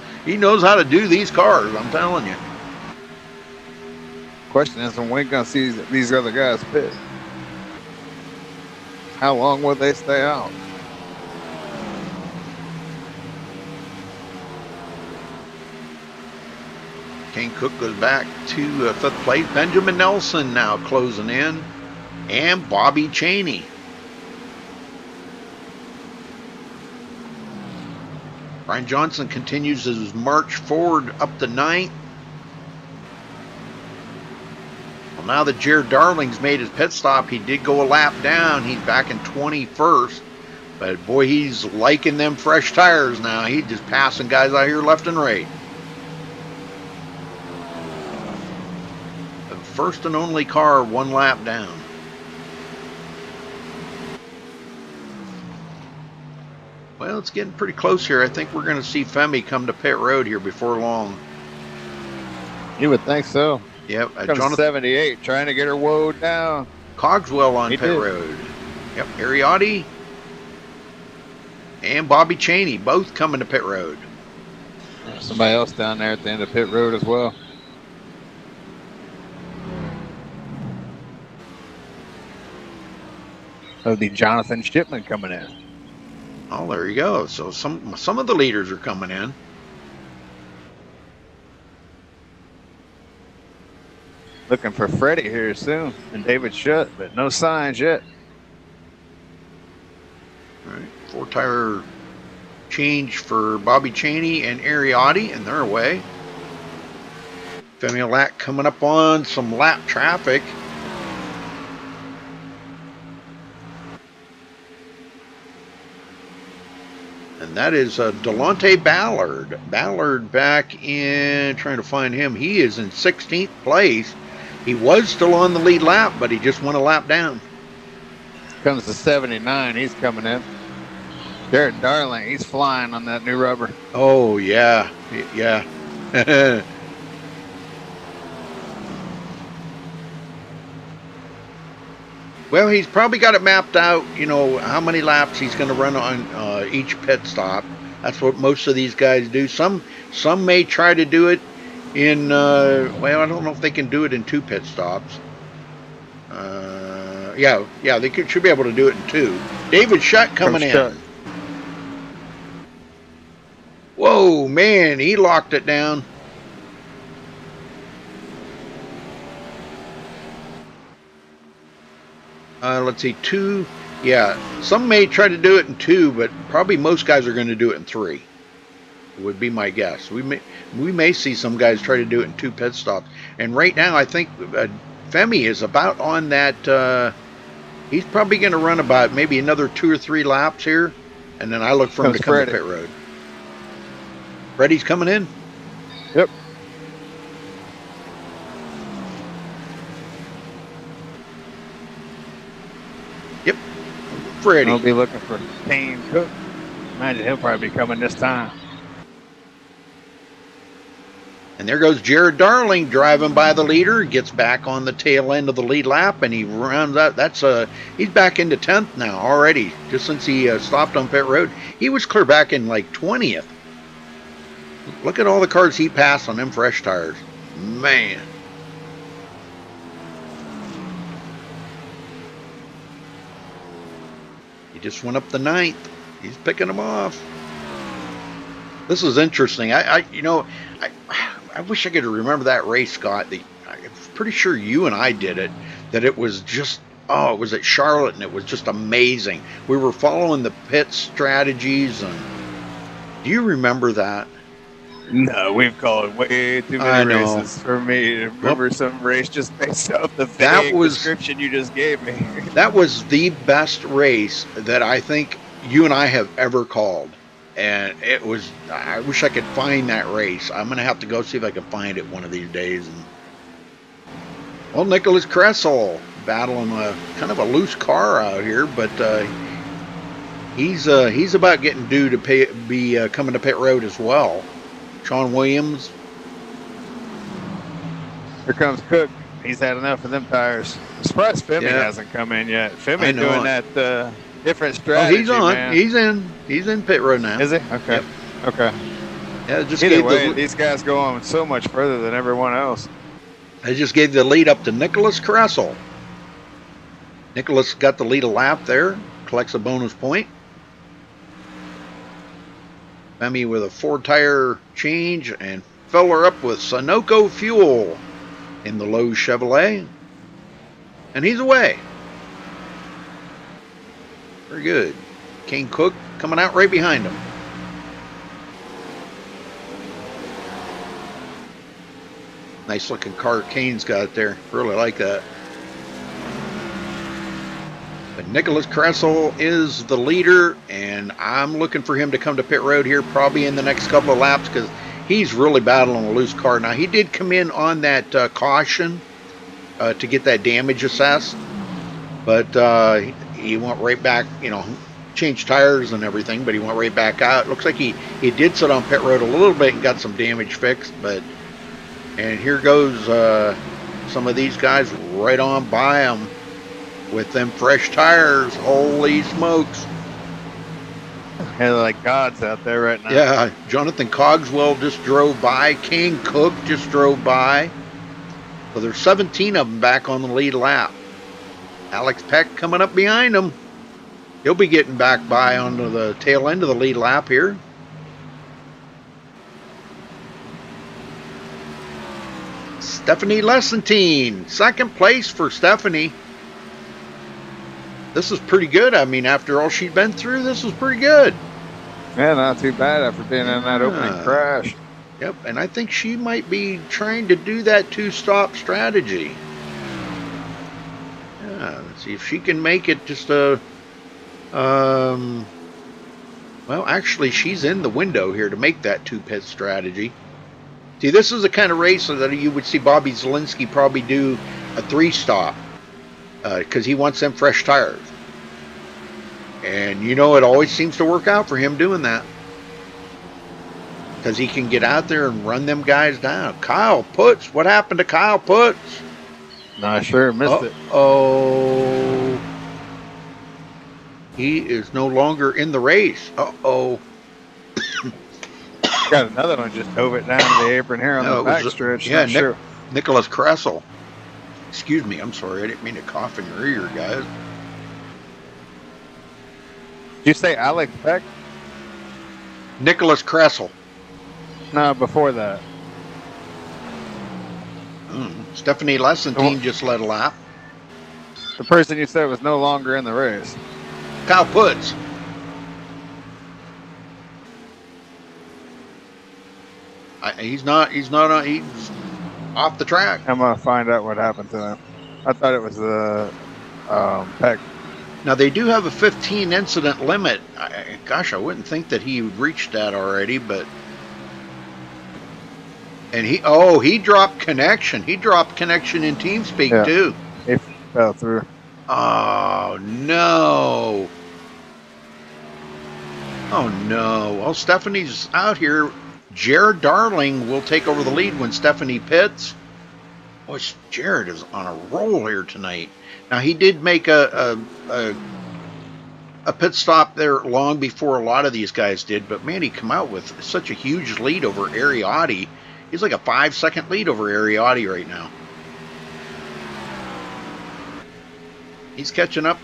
how to do these cars, I'm telling you. Question is, when we're going to see these other guys pit? How long will they stay out? Kane Cook goes back to 5th place. Benjamin Nelson now closing in. And Bobby Cheney. Brian Johnson continues his march forward up to 9th. Well, now that Jared Darling's made his pit stop, he did go a lap down. He's back in 21st. But boy, he's liking them fresh tires now. He's just passing guys out here left and right. The first and only car 1 lap down. Well, it's getting pretty close here. I think we're going to see Femi come to pit road here before long. You would think so. Yep. Jonathan 78, trying to get her woed down. Cogswell on pit road. Yep. Ariotti and Bobby Cheney both coming to pit road. There's somebody else down there at the end of pit road as well. That'll be Jonathan Shipman coming in. Oh, there you go. So some of the leaders are coming in. Looking for Freddie here soon and David Shutt, but no signs yet. All right, 4-tire change for Bobby Cheney and Ariotti, and they're away. Femi Lat coming up on some lap traffic. And that is Delonte Ballard. Ballard back in, trying to find him. He is in 16th place. He was still on the lead lap, but he just went a lap down. Comes to 79. He's coming in. Jared Darling, he's flying on that new rubber. Oh, yeah. Yeah. Well, he's probably got it mapped out, you know, how many laps he's going to run on each pit stop. That's what most of these guys do. Some may try to do it in, well, I don't know if they can do it in 2 pit stops. Yeah, they should be able to do it in 2. David Shutt coming in. Whoa, man, he locked it down. Let's see, 2. Yeah, some may try to do it in 2, but probably most guys are going to do it in 3. Would be my guess. We may see some guys try to do it in 2 pit stops. And right now, I think Femi is about on that. He's probably going to run about maybe another 2 or 3 laps here, and then I look for him to come to pit road. Freddie's coming in. Yep. Yep. Freddie. I'll be looking for Kane Cook. Imagine he'll probably be coming this time. And there goes Jared Darling driving by the leader, gets back on the tail end of the lead lap, and he rounds out. He's back into 10th now already, just since he stopped on pit road. He was clear back in like 20th. Look at all the cars he passed on them fresh tires. Man. He just went up the 9th. He's picking them off. This is interesting. I wish I could remember that race, Scott. I'm pretty sure you and I did it. That it was just, it was at Charlotte, and it was just amazing. We were following the pit strategies, and do you remember that? No, we've called way too many races for me to remember some race just based off the vague description you just gave me. That was the best race that I think you and I have ever called. And it was, I wish I could find that race. I'm going to have to go see if I can find it one of these days. And, well, Nicholas Kressel battling a kind of a loose car out here, but he's about getting due to be coming to pit road as well. Sean Williams. Here comes Cook. He's had enough of them tires. I'm surprised Femi hasn't come in yet. Femi doing that different strategy. Oh, he's on. Man. He's in pit road now. Is he? Okay. Yep. Okay. Yeah, just either way, these guys go on so much further than everyone else. I just gave the lead up to Nicholas Kressel. Nicholas got the lead a lap there. Collects a bonus point. Femi with a 4-tire change and fill her up with Sunoco fuel in the Lowe's Chevrolet. And he's away. Very good. Kane Cook coming out right behind him. Nice looking car Kane's got there. Really like that. But Nicholas Kressel is the leader, and I'm looking for him to come to pit road here probably in the next couple of laps because he's really battling a loose car. Now, he did come in on that caution to get that damage assessed, but he went right back, changed tires and everything, but he went right back out. Looks like he did sit on pit road a little bit and got some damage fixed, and here goes some of these guys right on by him with them fresh tires. Holy smokes. They're like gods out there right now. Yeah, Jonathan Cogswell just drove by. Kane Cook just drove by. So there's 17 of them back on the lead lap. Alex Peck coming up behind him. He'll be getting back by onto the tail end of the lead lap here. Stephanie Lessentine, second place for Stephanie. This is pretty good. I mean, after all she'd been through, this was pretty good. Yeah, not too bad after being in that opening crash. Yep, and I think she might be trying to do that 2-stop strategy. Yeah, let's see if she can make it just a... well, actually, she's in the window here to make that 2-pit strategy. See, this is the kind of race that you would see Bobby Zielinski probably do a 3-stop. Because he wants them fresh tires. And it always seems to work out for him doing that. Because he can get out there and run them guys down. Kyle Putz, what happened to Kyle Putz? Not sure, missed it. Oh, he is no longer in the race. Uh-oh. Got another one, just dove it down to the apron here on the backstretch. Yeah, Nicholas Kressel. Excuse me, I'm sorry. I didn't mean to cough in your ear, guys. Did you say Alex Peck? Nicholas Kressel. No, before that. Stephanie Lessentine just led a lap. The person you said was no longer in the race. Kyle Putz. He's not. He's off the track. I'm gonna find out what happened to him. I thought it was the Peck. Now they do have a 15 incident limit. Gosh, I wouldn't think that he reached that already, but. And he dropped connection. He dropped connection in TeamSpeak too. He fell through. Oh no. Oh no. Well, Stephanie's out here. Jared Darling will take over the lead when Stephanie pits. Boy, Jared is on a roll here tonight. Now he did make a pit stop there long before a lot of these guys did, but man, he come out with such a huge lead over Ariotti. He's like a 5-second lead over Ariotti right now. He's catching up.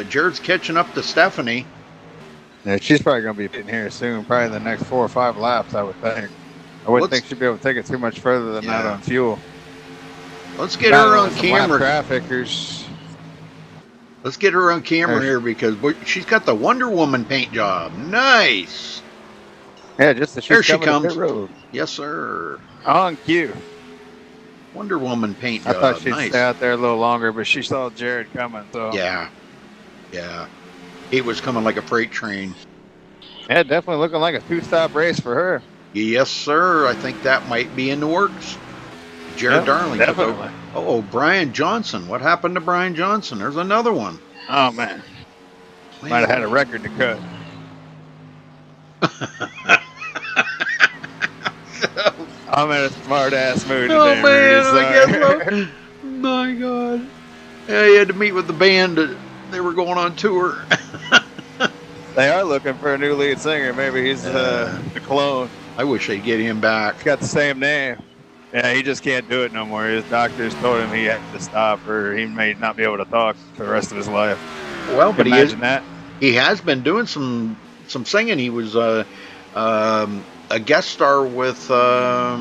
Jared's catching up to Stephanie. Yeah, she's probably going to be in here soon. Probably the next 4 or 5 laps, I would think. I wouldn't think she'd be able to take it too much further than that on fuel. Let's get her on camera. Traffickers. Let's get her on camera here because she's got the Wonder Woman paint job. Nice. Yeah, just as there she's she coming comes. to pit road. Yes, sir. On cue. Wonder Woman paint job. I thought she'd nice. stay out there a little longer, but she saw Jared coming. So yeah. He was coming like a freight train. Yeah, definitely looking like a 2-stop race for her. Yes, sir. I think that might be in the works. Jared Darling. Definitely. Oh, Brian Johnson. What happened to Brian Johnson? There's another one. Oh, man. Might have had a record to cut. I'm in a smart-ass mood today. Oh, man. Rudy, I guess so. My God. Yeah, he had to meet with the band. They were going on tour. They are looking for a new lead singer. Maybe he's the clone. I wish they'd get him back. He's got the same name. Yeah, he just can't do it no more. His doctors told him he had to stop or he may not be able to talk for the rest of his life. Well, but that. He has been doing some singing. He was a guest star with I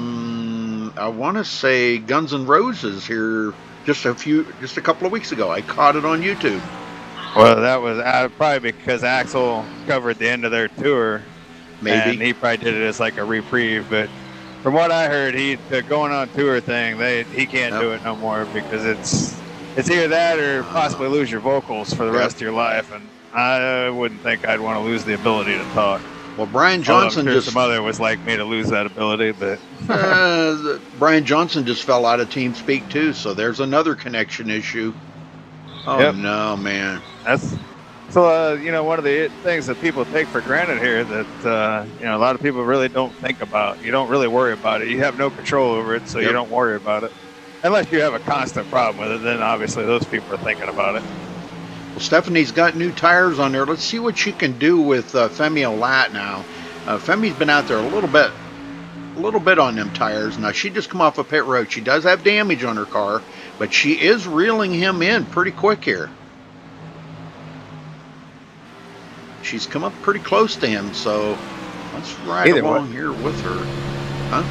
want to say Guns N' Roses here just a couple of weeks ago. I caught it on YouTube. Well, that was probably because Axel covered the end of their tour. Maybe. And he probably did it as like a reprieve. But from what I heard, the going on tour thing, he can't do it no more because it's either that or possibly lose your vocals for the rest of your life. And I wouldn't think I'd want to lose the ability to talk. Well, Brian Johnson some other was like me to lose that ability, but Brian Johnson just fell out of TeamSpeak too, so there's another connection issue. Oh no, man! That's so. One of the things that people take for granted here that a lot of people really don't think about. You don't really worry about it. You have no control over it, so you don't worry about it. Unless you have a constant problem with it, then obviously those people are thinking about it. Well, Stephanie's got new tires on there. Let's see what she can do with Femi Olat now. Femi's been out there a little bit on them tires. Now, she just come off a pit road. She does have damage on her car, but she is reeling him in pretty quick here. She's come up pretty close to him, so let's ride along here with her. Huh?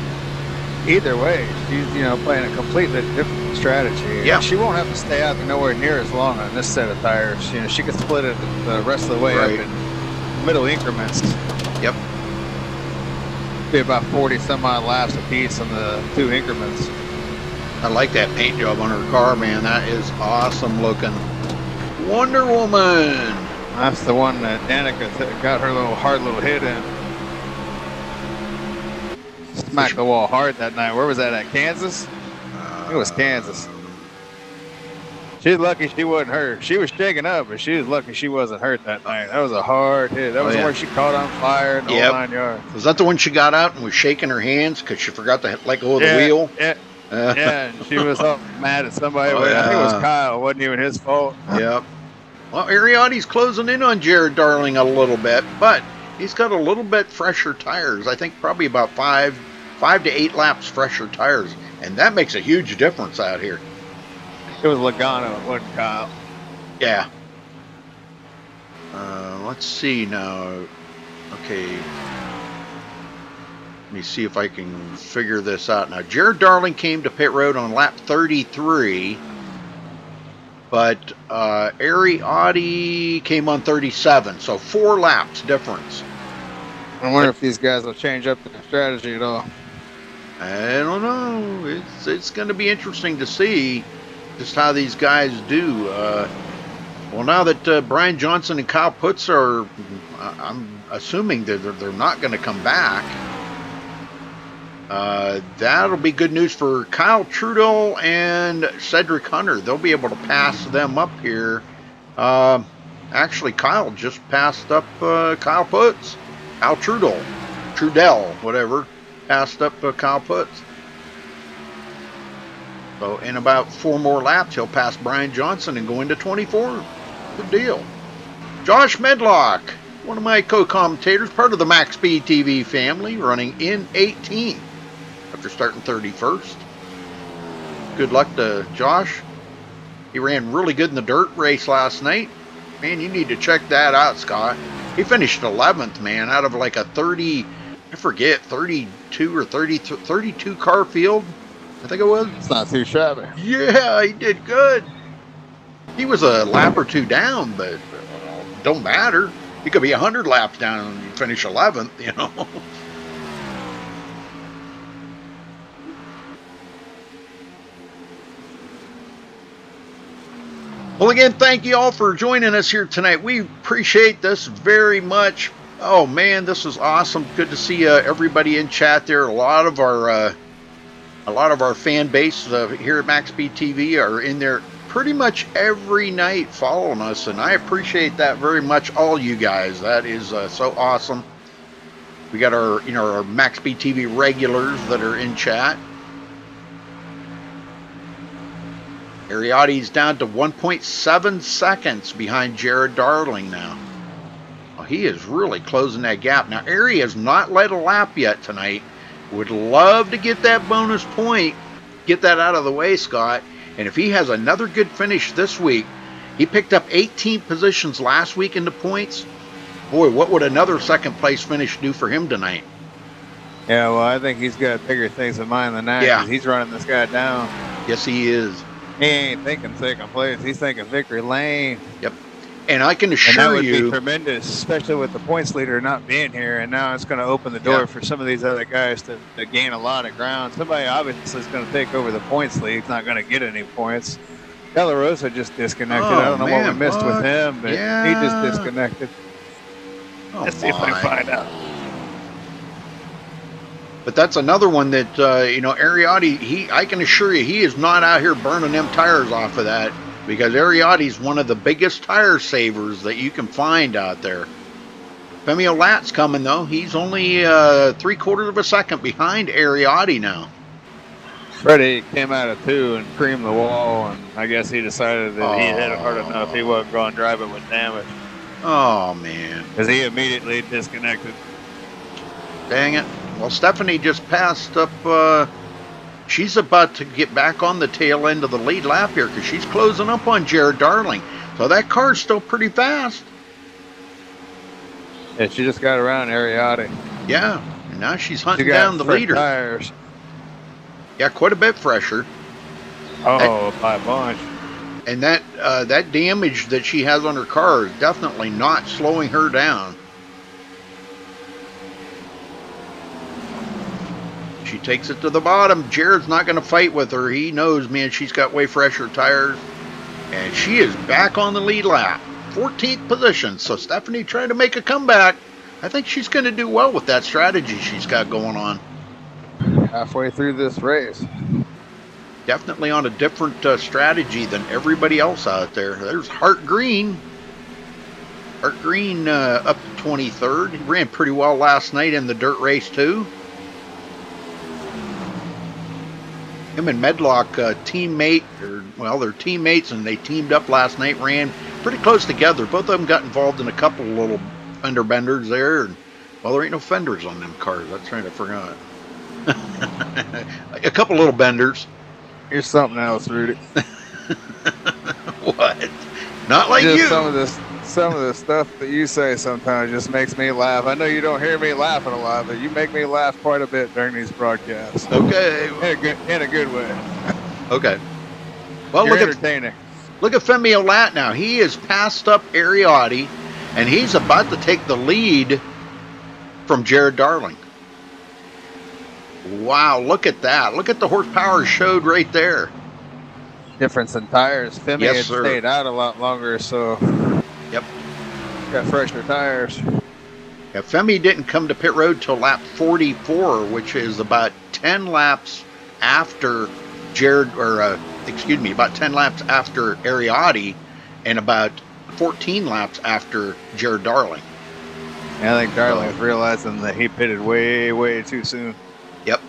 Either way, she's playing a completely different strategy. Yeah, she won't have to stay out there nowhere near as long on this set of tires. She can split it the rest of the way up in middle increments. Yep. Be about 40 some odd laps a piece on the 2 increments. I like that paint job on her car, man. That is awesome looking. Wonder Woman. That's the one that Danica got her hard little hit in. Smacked the wall hard that night. Where was that at? Kansas? It was Kansas. She's lucky she wasn't hurt. She was shaking up, but she was lucky she wasn't hurt that night. That was a hard hit. That was the one she caught on fire and the whole 9 yards. Was that the one she got out and was shaking her hands because she forgot to let go of the wheel? Yeah. And she was all mad at somebody. I think it was Kyle. It wasn't even his fault. Yep. Well, Ariotti's closing in on Jared Darling a little bit, but he's got a little bit fresher tires. I think probably about 5 to 8 laps fresher tires, and that makes a huge difference out here. It was Logano, it wasn't Kyle. Yeah. Let's see now. Okay. Let me see if I can figure this out now. Jared Darling came to pit road on lap 33. But Ariati came on 37, so 4 laps difference. I wonder if these guys will change up their strategy at all. I don't know. It's going to be interesting to see just how these guys do. Well, now that Brian Johnson and Kyle Putz are, I'm assuming that they're not going to come back. That'll be good news for Kyle Trudell and Cedric Hunter. They'll be able to pass them up here. Actually, Kyle just passed up Kyle Putz. Kyle Trudell, whatever, passed up Kyle Putz. So in about 4 more laps, he'll pass Brian Johnson and go into 24. Good deal. Josh Medlock, one of my co-commentators, part of the MaxSpeedTV family, running in 18th after starting 31st. Good luck to Josh. He ran really good in the dirt race last night. Man, you need to check that out, Scott. He finished 11th, man, out of like a 30, I forget, 32 or 32 car field, I think it was. It's not too shabby. Yeah, he did good. He was a lap or 2 down, but don't matter. He could be 100 laps down and finish 11th, you know. Well, again, thank you all for joining us here tonight. We appreciate this very much. Oh man, this is awesome. Good to see everybody in chat there. A lot of our fan base here at MaxSpeedTV are in there pretty much every night following us, and I appreciate that very much, all you guys. That is so awesome. We got our our MaxSpeedTV regulars that are in chat. Ariati's down to 1.7 seconds behind Jared Darling now. Well, he is really closing that gap. Now, Ari has not led a lap yet tonight. Would love to get that bonus point, get that out of the way, Scott. And if he has another good finish this week, he picked up 18 positions last week in the points. Boy, what would another second place finish do for him tonight? Yeah, well, I think he's got bigger things in mind than that. Yeah. He's running this guy down. Yes, he is. He ain't thinking second place. He's thinking victory lane. Yep. And I can assure and that would you, be tremendous, especially with the points leader not being here. And now it's going to open the door for some of these other guys to gain a lot of ground. Somebody obviously is going to take over the points lead. He's not going to get any points. De La Rosa just disconnected. I don't know what we missed with him, but he just disconnected. Let's see if I can find out. But that's another one that, Ariati, I can assure you, he is not out here burning them tires off of that, because Ariati's one of the biggest tire savers that you can find out there. Femio Lat's coming, though. He's only 3/4 of a second behind Ariati now. Freddie came out of 2 and creamed the wall, and I guess he decided that he hit it hard enough. He wasn't going to drive it with damage. Oh, man. Because he immediately disconnected. Dang it. Well, Stephanie just passed up. She's about to get back on the tail end of the lead lap here because she's closing up on Jared Darling. So that car's still pretty fast. Yeah, she just got around Ariati. Yeah, and now she's hunting down the leader. Tires. Yeah, quite a bit fresher. Oh, by a bunch. And that damage that she has on her car is definitely not slowing her down. She takes it to the bottom. Jared's not going to fight with her. He knows, man, she's got way fresher tires. And she is back on the lead lap. 14th position. So Stephanie trying to make a comeback. I think she's going to do well with that strategy she's got going on. Halfway through this race. Definitely on a different strategy than everybody else out there. There's Hart Green. Hart Green up to 23rd. He ran pretty well last night in the dirt race too. Him and Medlock, they're teammates, and they teamed up last night, ran pretty close together. Both of them got involved in a couple little fender benders there. And, well, there ain't no fenders on them cars. That's right, I forgot. A couple little benders. Here's something else, Rudy. What? Not like just you. Some of the stuff that you say sometimes just makes me laugh. I know you don't hear me laughing a lot, but you make me laugh quite a bit during these broadcasts. Okay. In a good way. Okay. Well, You're look entertaining. Look at Femi Olat now. He is passed up Ariotti, and he's about to take the lead from Jared Darling. Wow, look at that. Look at the horsepower showed right there. Difference in tires. Femi Yes, had sir. stayed out a lot longer, so Yep. got fresher tires. Yeah, Femi didn't come to pit road till lap 44, which is about 10 laps after about 10 laps after Ariotti and about 14 laps after Jared Darling. And I think Darling's realizing that he pitted way, way too soon. Yep.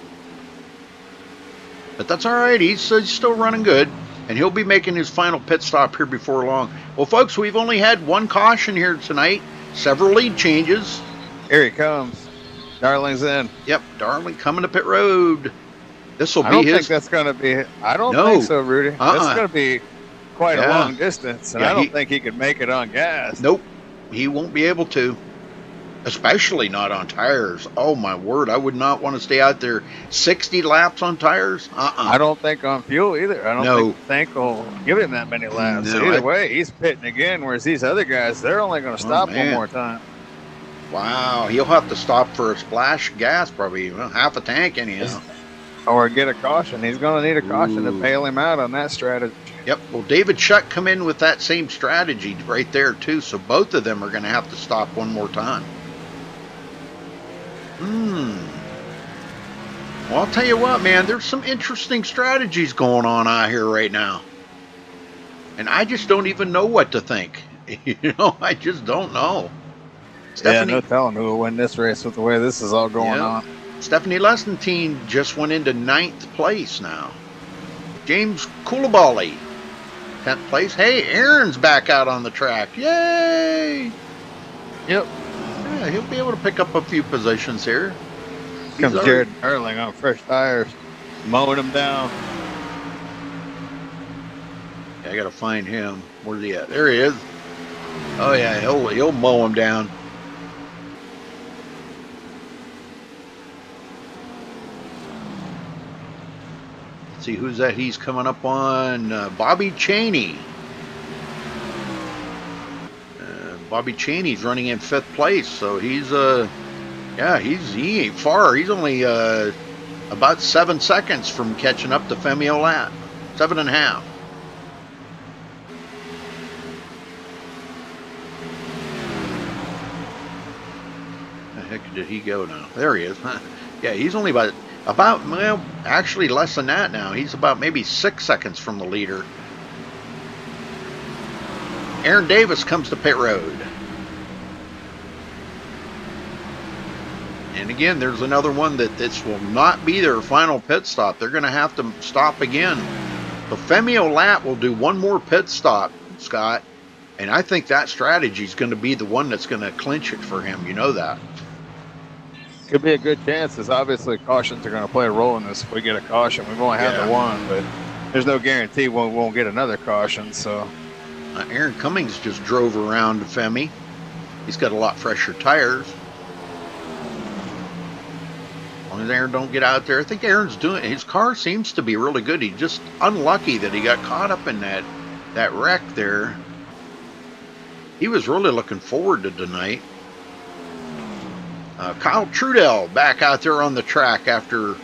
But that's all right. He's still running good, and he'll be making his final pit stop here before long. Well, folks, we've only had one caution here tonight, several lead changes. Here he comes. Darling's in. Yep, Darling coming to pit road. This will be I don't his. think that's going to be. I don't No. think so, Rudy. That's going to be quite a Yeah. long distance, and Yeah, I don't think he could make it on gas. Nope, he won't be able to. Especially not on tires. Oh my word, I would not want to stay out there 60 laps on tires. I don't think on fuel either. I don't No. think Tank will give him that many laps. No, Either way, he's pitting again, whereas these other guys, they're only going to stop one man. more time. Wow, he'll have to stop for a splash gas, probably half a tank anyhow. Or get a caution. He's going to need a caution to Ooh. bail him out on that strategy. Yep, well David Shuck come in with that same strategy right there too, so both of them are going to have to stop one more time. Well, I'll tell you what, man, there's some interesting strategies going on out here right now. And I just don't even know what to think. I just don't know. Stephanie, Yeah, no telling who will win this race with the way this is all going on. Stephanie Lestantine just went into 9th place now. James Koulibaly, 10th place. Hey, Aaron's back out on the track. Yay! Yep. Yeah, he'll be able to pick up a few positions here. Comes Jared Darling on fresh tires, mowing him down. Yeah, I gotta find him. Where's he at? There he is. Oh yeah, he'll mow him down. Let's see who's that. He's coming up on Bobby Cheney. Bobby Cheney's running in 5th place, so he's he ain't far. He's only about 7 seconds from catching up to Femi Olat. 7.5. The heck did he go now? There he is. Yeah, he's only about well, actually less than that now. He's about maybe 6 seconds from the leader. Aaron Davis comes to pit road. And again, there's another one that this will not be their final pit stop. They're going to have to stop again. So Femi Olat will do one more pit stop, Scott. And I think that strategy is going to be the one that's going to clinch it for him. You know that. Could be a good chance, as obviously cautions are going to play a role in this. If we get a caution, we've only had the one, but there's no guarantee we won't get another caution. So Aaron Cummings just drove around Femi. He's got a lot fresher tires. As long as Aaron don't get out there, I think Aaron's doing. His car seems to be really good. He's just unlucky that he got caught up in that wreck there. He was really looking forward to tonight. Kyle Trudell back out there on the track after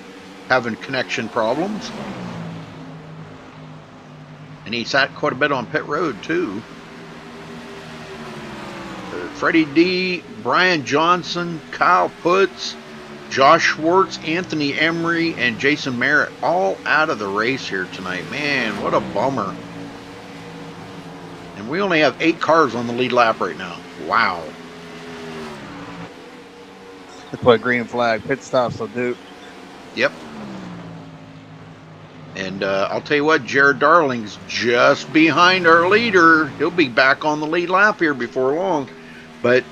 having connection problems. And he sat quite a bit on pit road, too. Freddie D, Brian Johnson, Kyle Putz, Josh Schwartz, Anthony Emery, and Jason Merritt all out of the race here tonight. Man, what a bummer. And we only have 8 cars on the lead lap right now. Wow. that's what green flag pit stops will do. Yep. And I'll tell you what, Jared Darling's just behind our leader. He'll be back on the lead lap here before long. But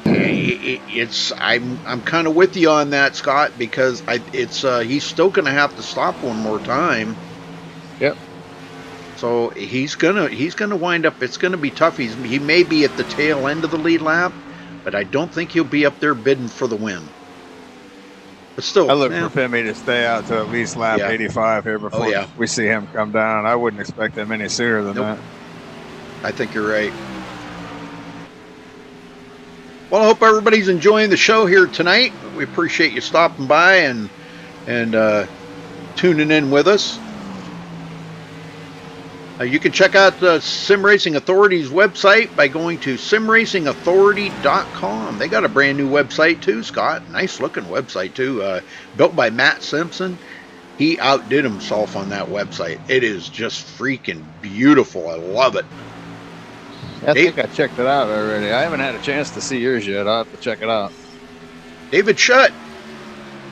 I'm kind of with you on that, Scott, because he's still going to have to stop one more time. Yep. So he's gonna wind up. It's gonna be tough. He may be at the tail end of the lead lap, but I don't think he'll be up there bidding for the win. But still, I look for Femi to stay out to at least lap 85 here before we see him come down. I wouldn't expect him any sooner than that. I think you're right. Well, I hope everybody's enjoying the show here tonight. We appreciate you stopping by and tuning in with us. You can check out the Sim Racing Authority's website by going to simracingauthority.com. They got a brand new website too, Scott. Nice looking website too. Built by Matt Simpson. He outdid himself on that website. It is just freaking beautiful. I love it. I think I checked it out already. I haven't had a chance to see yours yet. I'll have to check it out. David Shutt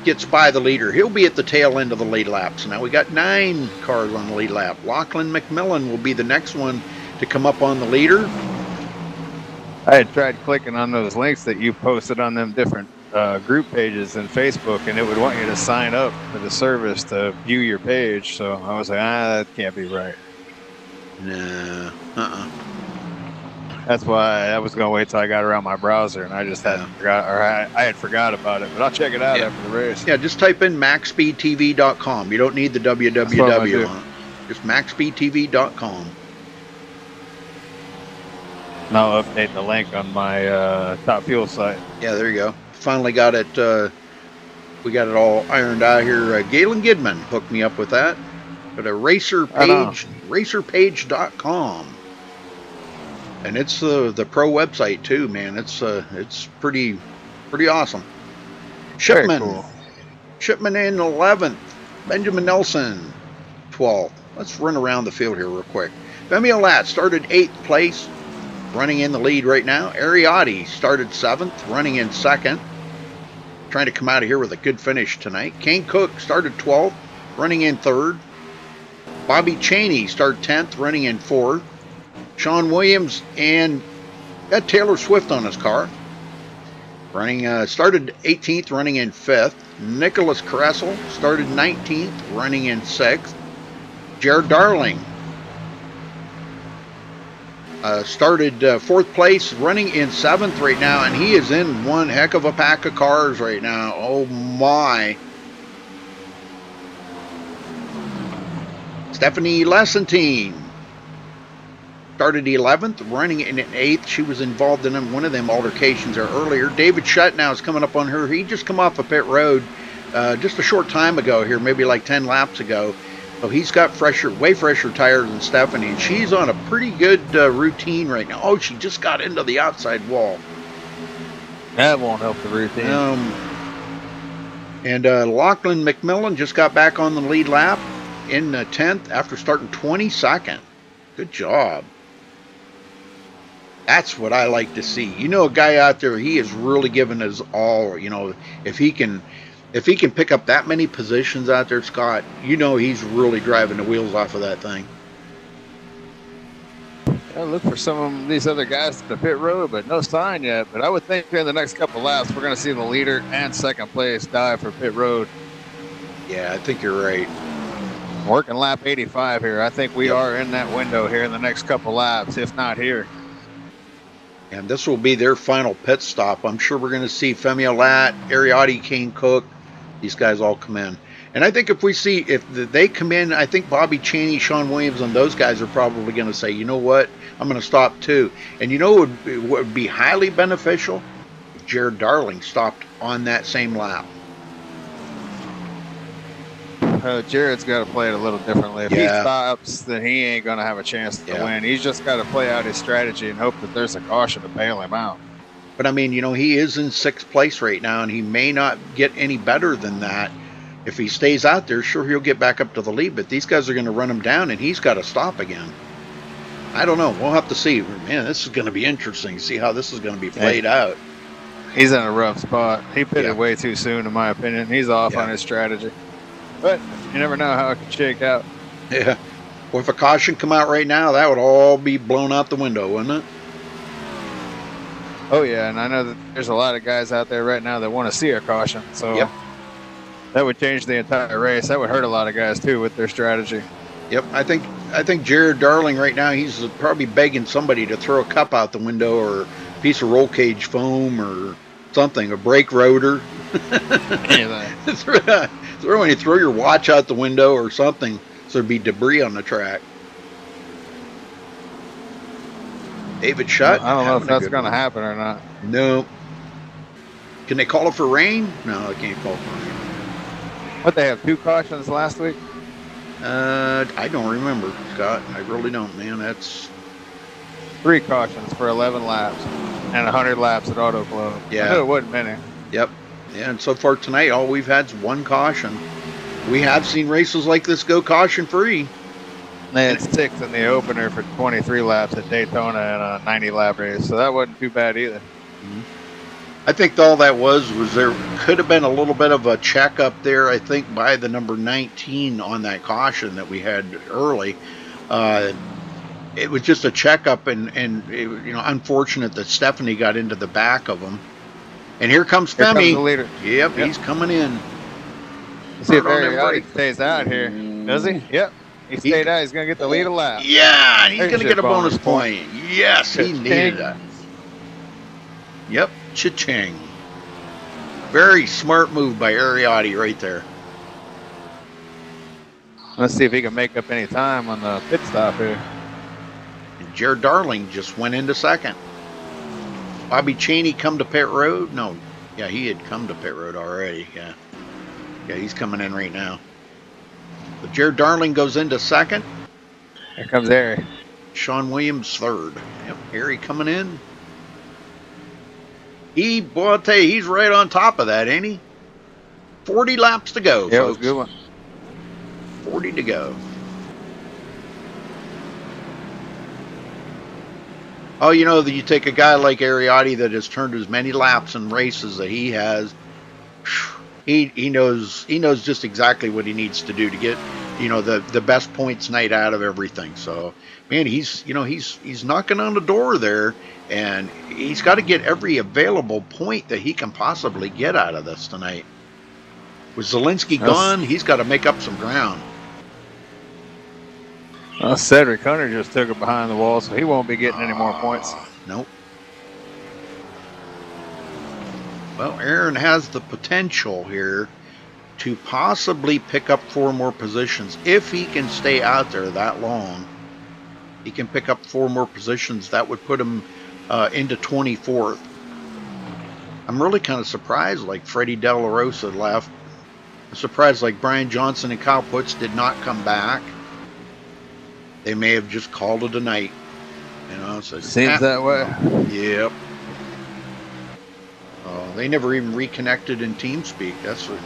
gets by the leader. He'll be at the tail end of the lead laps. Now we got 9 cars on the lead lap. Lachlan McMillan will be the next one to come up on the leader. I had tried clicking on those links that you posted on them different group pages in Facebook, and it would want you to sign up for the service to view your page. So I was like, that can't be right. Nah, That's why I was going to wait till I got around my browser, and I just hadn't forgot, or I had forgot about it. But I'll check it out after the race. Yeah, just type in MaxSpeedTV.com. You don't need the www on it. Just MaxSpeedTV.com. And I'll update the link on my Top Fuel site. Yeah, there you go. Finally got it. We got it all ironed out here. Galen Gidman hooked me up with that. But a racer page, racerpage.com. And it's the pro website too, man. It's pretty awesome. Shipman, cool. Shipman in 11th. Benjamin Nelson, 12th. Let's run around the field here real quick. Femi Olat started 8th place, running in the lead right now. Ariotti started 7th, running in 2nd. Trying to come out of here with a good finish tonight. Kane Cook started 12th, running in 3rd. Bobby Cheney started 10th, running in 4th. Sean Williams and got Taylor Swift on his car. Started 18th, running in 5th. Nicholas Kressel started 19th, running in 6th. Jared Darling started 4th place, running in 7th right now, and he is in one heck of a pack of cars right now. Oh my. Stephanie Lessentine started 11th, running in 8th. She was involved in one of them altercations there earlier. David Shutt now is coming up on her. He just come off a pit road just a short time ago here, maybe like 10 laps ago. So he's got way fresher tires than Stephanie. And she's on a pretty good routine right now. Oh, she just got into the outside wall. That won't help the routine. And Lachlan McMillan just got back on the lead lap in 10th after starting 22nd. Good job. That's what I like to see. You know, a guy out there, he is really giving his all. You know, if he can pick up that many positions out there, Scott, you know he's really driving the wheels off of that thing. I'll look for some of these other guys at the pit road, but no sign yet. But I would think in the next couple laps, we're going to see the leader and 2nd place die for pit road. Yeah, I think you're right. Working lap 85 here. I think we are in that window here in the next couple laps, if not here. And this will be their final pit stop. I'm sure we're going to see Femi Olat, Ariotti, Kane Cook, these guys all come in. And I think if they come in, I think Bobby Cheney, Sean Williams, and those guys are probably going to say, you know what, I'm going to stop too. And you know what would be highly beneficial? If Jared Darling stopped on that same lap. Jared's got to play it a little differently. If he stops, then he ain't going to have a chance to win. He's just got to play out his strategy and hope that there's a caution to bail him out. But I mean, you know, he is in 6th place right now, and he may not get any better than that. If he stays out there, sure, he'll get back up to the lead, but these guys are going to run him down, and he's got to stop again. I don't know. We'll have to see. Man, this is going to be interesting. See how this is going to be played out. He's in a rough spot. He pitted way too soon, in my opinion. He's off on his strategy. But you never know how it could shake out. Yeah. Well, if a caution come out right now, that would all be blown out the window, wouldn't it? Oh, yeah, and I know that there's a lot of guys out there right now that want to see a caution. So that would change the entire race. That would hurt a lot of guys, too, with their strategy. Yep, I think Jared Darling right now, he's probably begging somebody to throw a cup out the window or a piece of roll cage foam or something, a brake rotor. Throw your watch out the window or something so there'd be debris on the track. David Shutt. I don't know if having a that's good going to one. happen or not. No. Can they call it for rain? No, they can't call it for rain. What, they have 2 cautions last week? I don't remember, Scott. I really don't, man. That's 3 cautions for 11 laps and 100 laps at Auto Club. Yeah. I knew it wasn't many. Yep. Yeah, and so far tonight, all we've had is 1 caution. We have seen races like this go caution free. They had 6 in the opener for 23 laps at Daytona and a 90 lap race, so that wasn't too bad either. I think all that was there could have been a little bit of a check up there, I think, by the number 19 on that caution that we had early. It was just a checkup, and it, unfortunate that Stephanie got into the back of him. And here comes Here comes Femi. the leader. Yep, he's coming in. Let's see if Hard on them Ariati brakes. stays out here. Does he? Yep. He stayed out. He's going to get the lead a lap. Yeah, and he's There's going to your get a bonus bonus point. Yes, he Cha-ching. needed that. Yep, cha-ching. Very smart move by Ariati right there. Let's see if he can make up any time on the pit stop here. And Jared Darling just went into second. Bobby Cheney come to pit road? No. Yeah, he had come to pit road already. Yeah. Yeah, he's coming in right now. But Jared Darling goes into second. Here comes Ari. Sean Williams third. Yep, Harry coming in. I'll tell you, he's right on top of that, ain't he? 40 laps to go, Yeah, it was folks. a good one. 40 to go. Oh, you take a guy like Ariati that has turned as many laps in races that he has. He knows just exactly what he needs to do to get, the best points night out of everything. So, man, he's knocking on the door there, and he's got to get every available point that he can possibly get out of this tonight. With Zielinski gone, he's got to make up some ground. Well, Cedric Hunter just took it behind the wall, so he won't be getting any more points. Nope. Well, Aaron has the potential here to possibly pick up 4 more positions. If he can stay out there that long, he can pick up 4 more positions. That would put him into 24th. I'm really kind of surprised like Freddie De La Rosa left. I'm surprised like Brian Johnson and Kyle Putz did not come back. They may have just called it a night. So Seems that way. Yep. They never even reconnected in TeamSpeak. That's what,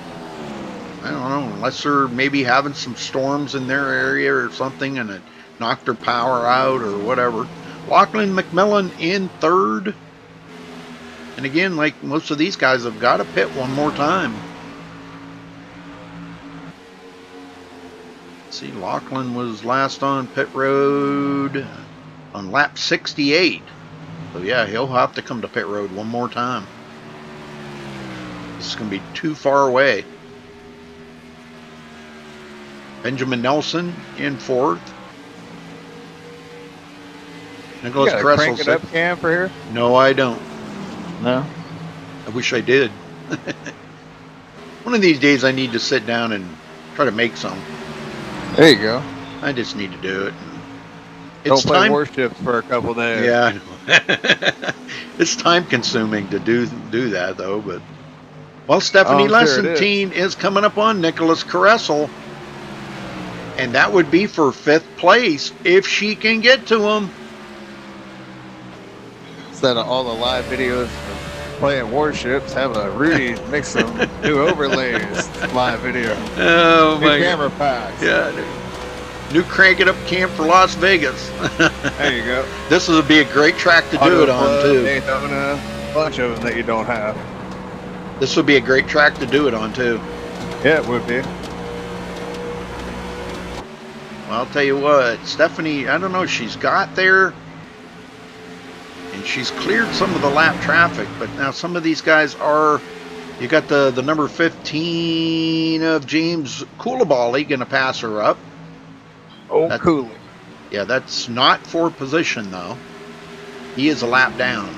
I don't know, unless they're maybe having some storms in their area or something and it knocked their power out or whatever. Lachlan McMillan in third. And again, like most of these guys have got to pit one more time. Let's see, Lachlan was last on pit road on lap 68. So yeah, he'll have to come to pit road one more time. This is going to be too far away. Benjamin Nelson in fourth. Nicholas You got to Kressel crank it said, up, Cam, for here? no, I don't. No. I wish I did. One of these days I need to sit down and try to make some. There you go. I just need to do it. Don't play warships for a couple days. Yeah, I know. It's time consuming to do that though, but well, Stephanie Lessentine is coming up on Nicholas Kressel, and that would be for 5th place if she can get to him. Instead of all the live videos of playing warships, have a Rudy make some new overlays live video. Oh New my camera God. packs. Yeah, new Crank It Up camp for Las Vegas. There you go. This would be a great track to do Auto it on Club, too. Daytona, a bunch of them that you don't have. This would be a great track to do it on too. Yeah, it would be. Well, I'll tell you what, Stephanie, I don't know, she's got there and she's cleared some of the lap traffic, but now some of these guys are, you got the number 15 of James Coulibaly going to pass her up. Oh, cool. Yeah, that's not for position though. He is a lap down.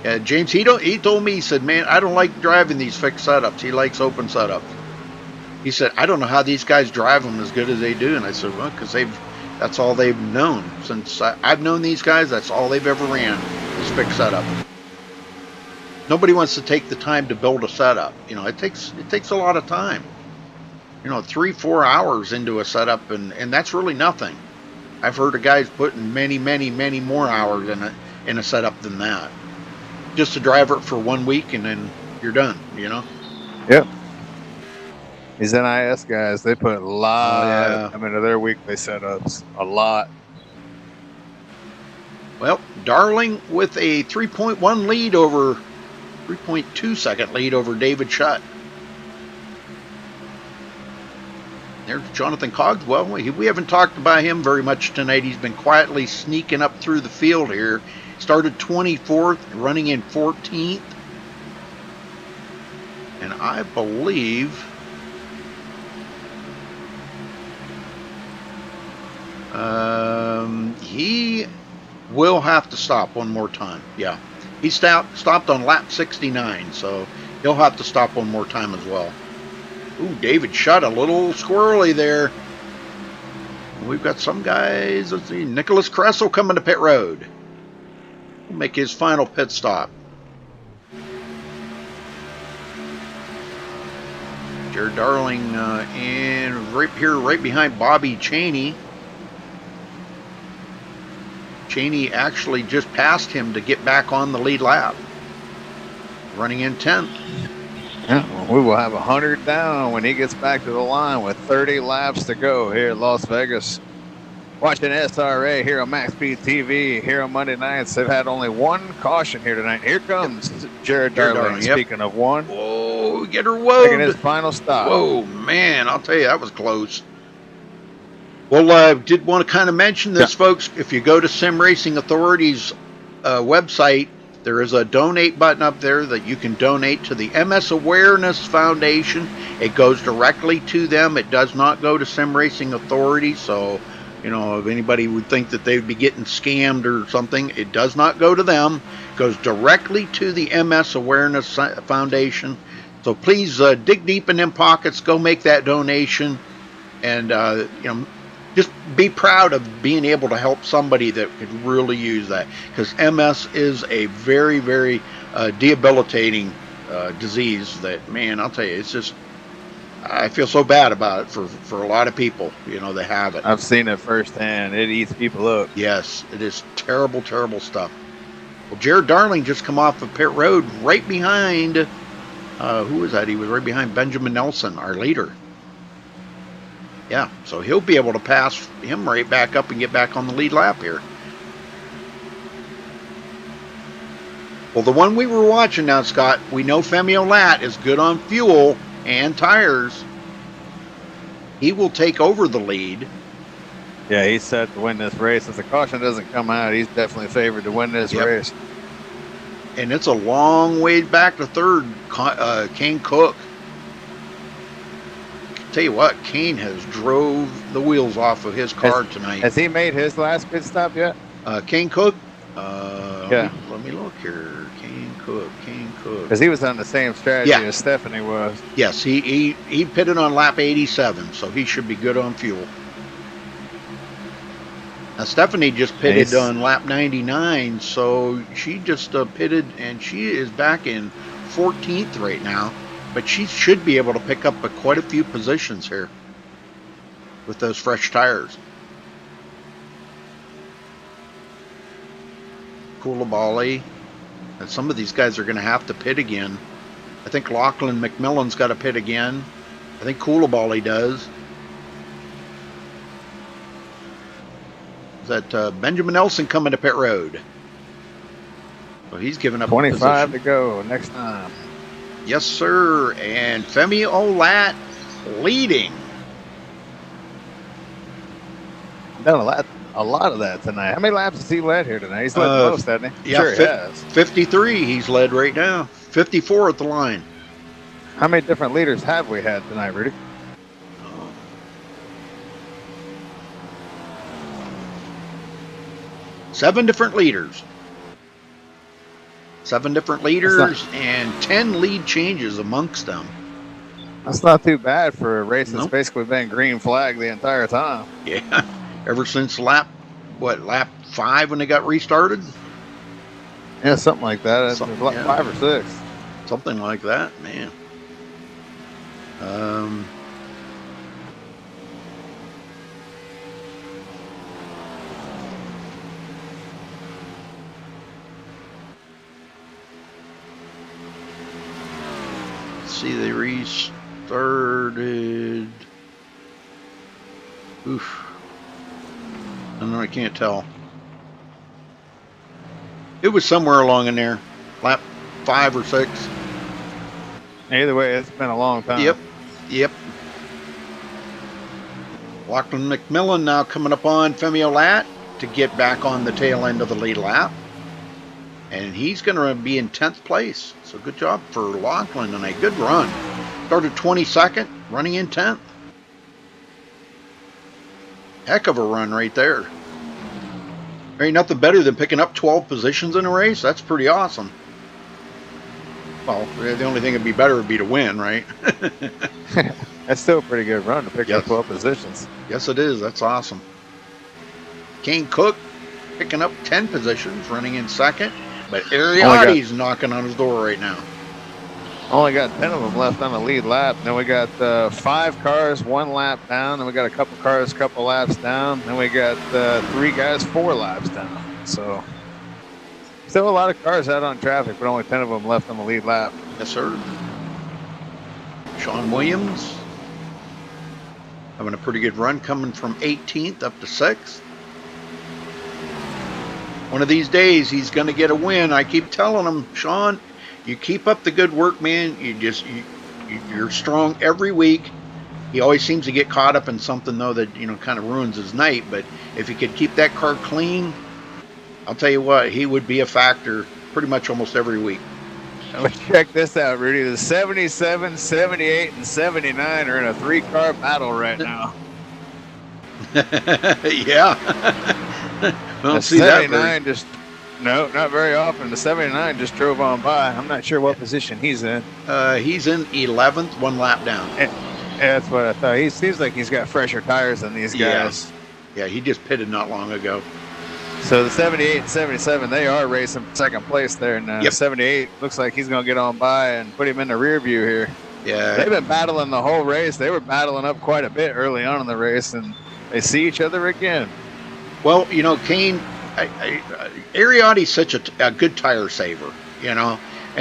Yeah, James, he told me, he said, man, I don't like driving these fixed setups. He likes open setups. He said, I don't know how these guys drive them as good as they do. And I said, well, because they've That's all they've known. Since I've known these guys, that's all they've ever ran is fixed setup. Nobody wants to take the time to build a setup. You know, it takes a lot of time. You know, 3-4 hours into a setup, and that's really nothing. I've heard of guys putting many more hours in a setup than that, just to drive it for 1 week and then you're done. You know. Yep. These NIS guys, they put a lot yeah. into their weekly setups. A lot. Well, Darling with a 3.1 lead over 3.2 second lead over David Shutt. There's Jonathan Cogswell. We haven't talked about him very much tonight. He's been quietly sneaking up through the field here. Started 24th, running in 14th. And I believe he will have to stop one more time. Yeah. He stopped on lap 69, so he'll have to stop one more time as well. Ooh, David Shutt a little squirrely there. We've got some guys. Let's see. Nicholas Kressel coming to pit road. He'll make his final pit stop. Jared Darling and right behind Bobby Cheney. Cheney actually just passed him to get back on the lead lap. Running in 10th. Yeah, well, we will have 100 down when he gets back to the line with 30 laps to go here at Las Vegas. Watching SRA here on MaxSpeedTV here on Monday nights. They've had only one caution here tonight. Here comes Jared Darling. Speaking of one. Whoa, get her woed. Taking his final stop. Whoa, man, I'll tell you, that was close. Well, I did want to kind of mention this, folks. If you go to Sim Racing Authority's website, there is a donate button up there that you can donate to the MS Awareness Foundation. It goes directly to them. It does not go to Sim Racing Authority. So, you know, if anybody would think that they'd be getting scammed or something, it does not go to them. It goes directly to the MS Awareness Foundation. So please dig deep in them pockets. Go make that donation. And, you know, just be proud of being able to help somebody that could really use that, because MS is a very, very debilitating disease that, man, I'll tell you, it's just, I feel so bad about it for a lot of people, you know, that have it. I've seen it firsthand. It eats people up. Yes, it is terrible, terrible stuff. Well, Jared Darling just come off of pit road right behind, who was that? He was right behind Benjamin Nelson, our leader. Yeah, so he'll be able to pass him right back up and get back on the lead lap here. Well, the one we were watching now, Scott, we know Femi Olat is good on fuel and tires. He will take over the lead. Yeah, he's set to win this race. If the caution doesn't come out, he's definitely favored to win this race. And it's a long way back to third, Kane Cook. Tell you what, Kane has drove the wheels off of his car tonight. Has he made his last pit stop yet? Kane Cook? Yeah. Let me look here. Kane Cook. Because he was on the same strategy as Stephanie was. Yes, he pitted on lap 87, so he should be good on fuel. Now, Stephanie just pitted on lap 99, so she just pitted, and she is back in 14th right now. But she should be able to pick up quite a few positions here with those fresh tires. Koulibaly. And some of these guys are going to have to pit again. I think Lachlan McMillan's got to pit again. I think Koulibaly does. Is that Benjamin Nelson coming to pit road? Well, he's giving up 25 to go next time. Yes, sir. And Femi Olat leading. Done a lot of that tonight. How many laps has he led here tonight? He's led the most, hasn't he? Yeah, sure he has. 53 he's led right now. 54 at the line. How many different leaders have we had tonight, Rudy? Seven different leaders. 7 different leaders and 10 lead changes amongst them. That's not too bad for a race that's basically been green flag the entire time. Yeah. ever since lap 5 when they got restarted? Yeah, something like that. Yeah. 5 or 6. Something like that, man. Let's see, they restarted. Oof. I don't know, I can't tell. It was somewhere along in there, lap 5 or 6. Either way, it's been a long time. Yep. Lachlan McMillan now coming up on Femi Olat to get back on the tail end of the lead lap. And he's going to be in 10th place. So good job for Lachlan and a good run. Started 22nd, running in 10th. Heck of a run right there. There ain't nothing better than picking up 12 positions in a race. That's pretty awesome. Well, the only thing that'd be better would be to win, right? That's still a pretty good run to pick up 12 positions. Yes, it is. That's awesome. Kane Cook picking up 10 positions, running in 2nd. But Ariadne's knocking on his door right now. Only got 10 of them left on the lead lap. Then we got 5 cars, 1 lap down. Then we got a couple cars, couple laps down. Then we got 3 guys, 4 laps down. So still a lot of cars out on traffic, but only 10 of them left on the lead lap. Yes, sir. Sean Williams having a pretty good run, coming from 18th up to 6th. One of these days, he's going to get a win. I keep telling him, Sean, you keep up the good work, man. You're strong every week. He always seems to get caught up in something, though, that, kind of ruins his night. But if he could keep that car clean, I'll tell you what, he would be a factor pretty much almost every week. Check this out, Rudy. The 77, 78, and 79 are in a 3-car battle right now. Yeah. Don't see that very... No, not very often. The 79 just drove on by. I'm not sure what position he's in. He's in 11th, 1 lap down. Yeah, that's what I thought. He seems like he's got fresher tires than these guys. Yeah, he just pitted not long ago. So the 78 and 77, they are racing for 2nd place there. And the 78 looks like he's going to get on by and put him in the rear view here. Yeah. They've been battling the whole race. They were battling up quite a bit early on in the race, and they see each other again. Well, Kane, Ariadne's such a good tire saver, and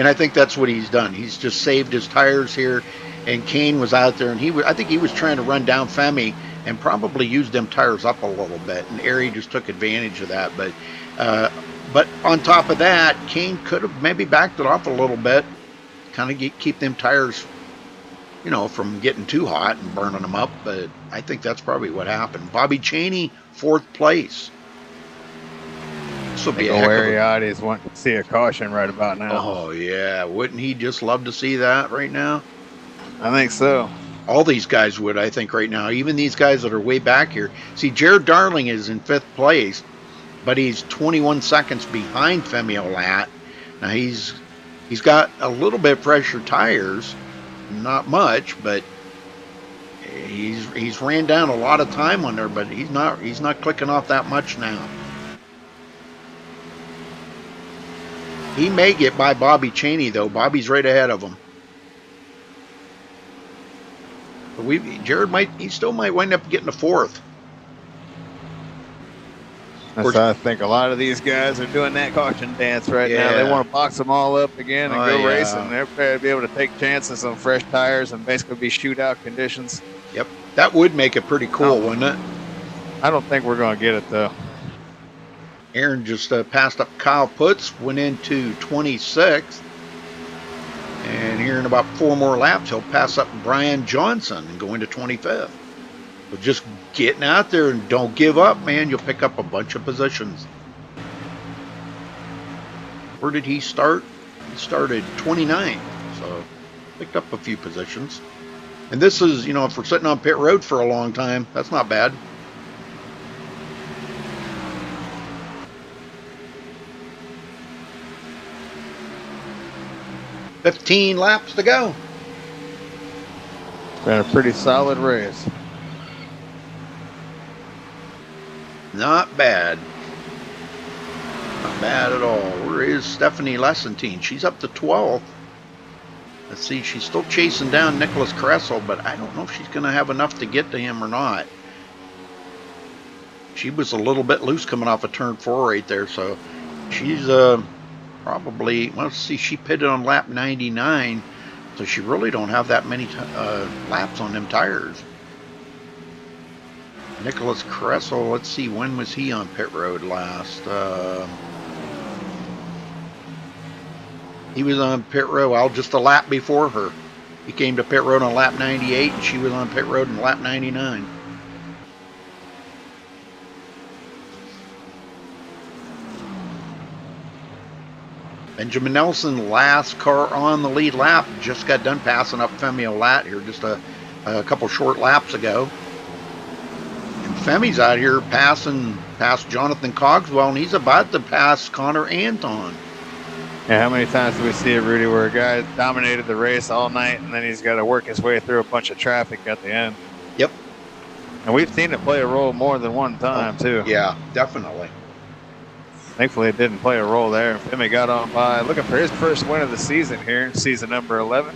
I think that's what he's done. He's just saved his tires here, and Kane was out there, and I think he was trying to run down Femi and probably used them tires up a little bit, and Ari just took advantage of that. But on top of that, Kane could have maybe backed it off a little bit, kind of keep them tires, from getting too hot and burning them up. But I think that's probably what happened. Bobby Chaney, 4th place. This will be a heck of a... Ariadne's wanting to see a caution right about now. Oh, yeah. Wouldn't he just love to see that right now? I think so. All these guys would, I think, right now. Even these guys that are way back here. See, Jared Darling is in 5th place, but he's 21 seconds behind Femi Olat. Now, he's got a little bit fresher tires. Not much, but he's ran down a lot of time on there, but he's not clicking off that much now. He may get by Bobby Chaney, though. Bobby's right ahead of him. But Jared still might wind up getting a 4th. I think a lot of these guys are doing that caution dance right now. They want to box them all up again and go racing. They're prepared to be able to take chances on fresh tires and basically be shootout conditions. Yep, that would make it pretty cool, wouldn't it? I don't think we're going to get it, though. Aaron just passed up Kyle Putz, went into 26th. And here in about 4 more laps, he'll pass up Brian Johnson and go into 25th. But just getting out there and don't give up, man. You'll pick up a bunch of positions. Where did he start? He started 29th, so picked up a few positions. And this is, if we're sitting on pit road for a long time, that's not bad. $15 laps to go. Been a pretty solid race. Not bad. Not bad at all. Where is Stephanie Lessentine? She's up to 12th. Let's see, she's still chasing down Nicholas Kressel, but I don't know if she's going to have enough to get to him or not. She was a little bit loose coming off of turn 4 right there, so she's probably, well, let's see, she pitted on lap 99, so she really don't have that many laps on them tires. Nicholas Kressel, let's see, when was he on pit road last? He was on pit road, just a lap before her. He came to pit road on lap 98, and she was on pit road in lap 99. Benjamin Nelson, last car on the lead lap, just got done passing up Femi Olat here just a couple short laps ago. And Femi's out here passing past Jonathan Cogswell, and he's about to pass Connor Anton. Yeah, how many times do we see it, Rudy, where a guy dominated the race all night and then he's got to work his way through a bunch of traffic at the end? Yep. And we've seen it play a role more than one time, too. Yeah, definitely. Thankfully, it didn't play a role there. Femi got on by, looking for his first win of the season here, season number 11.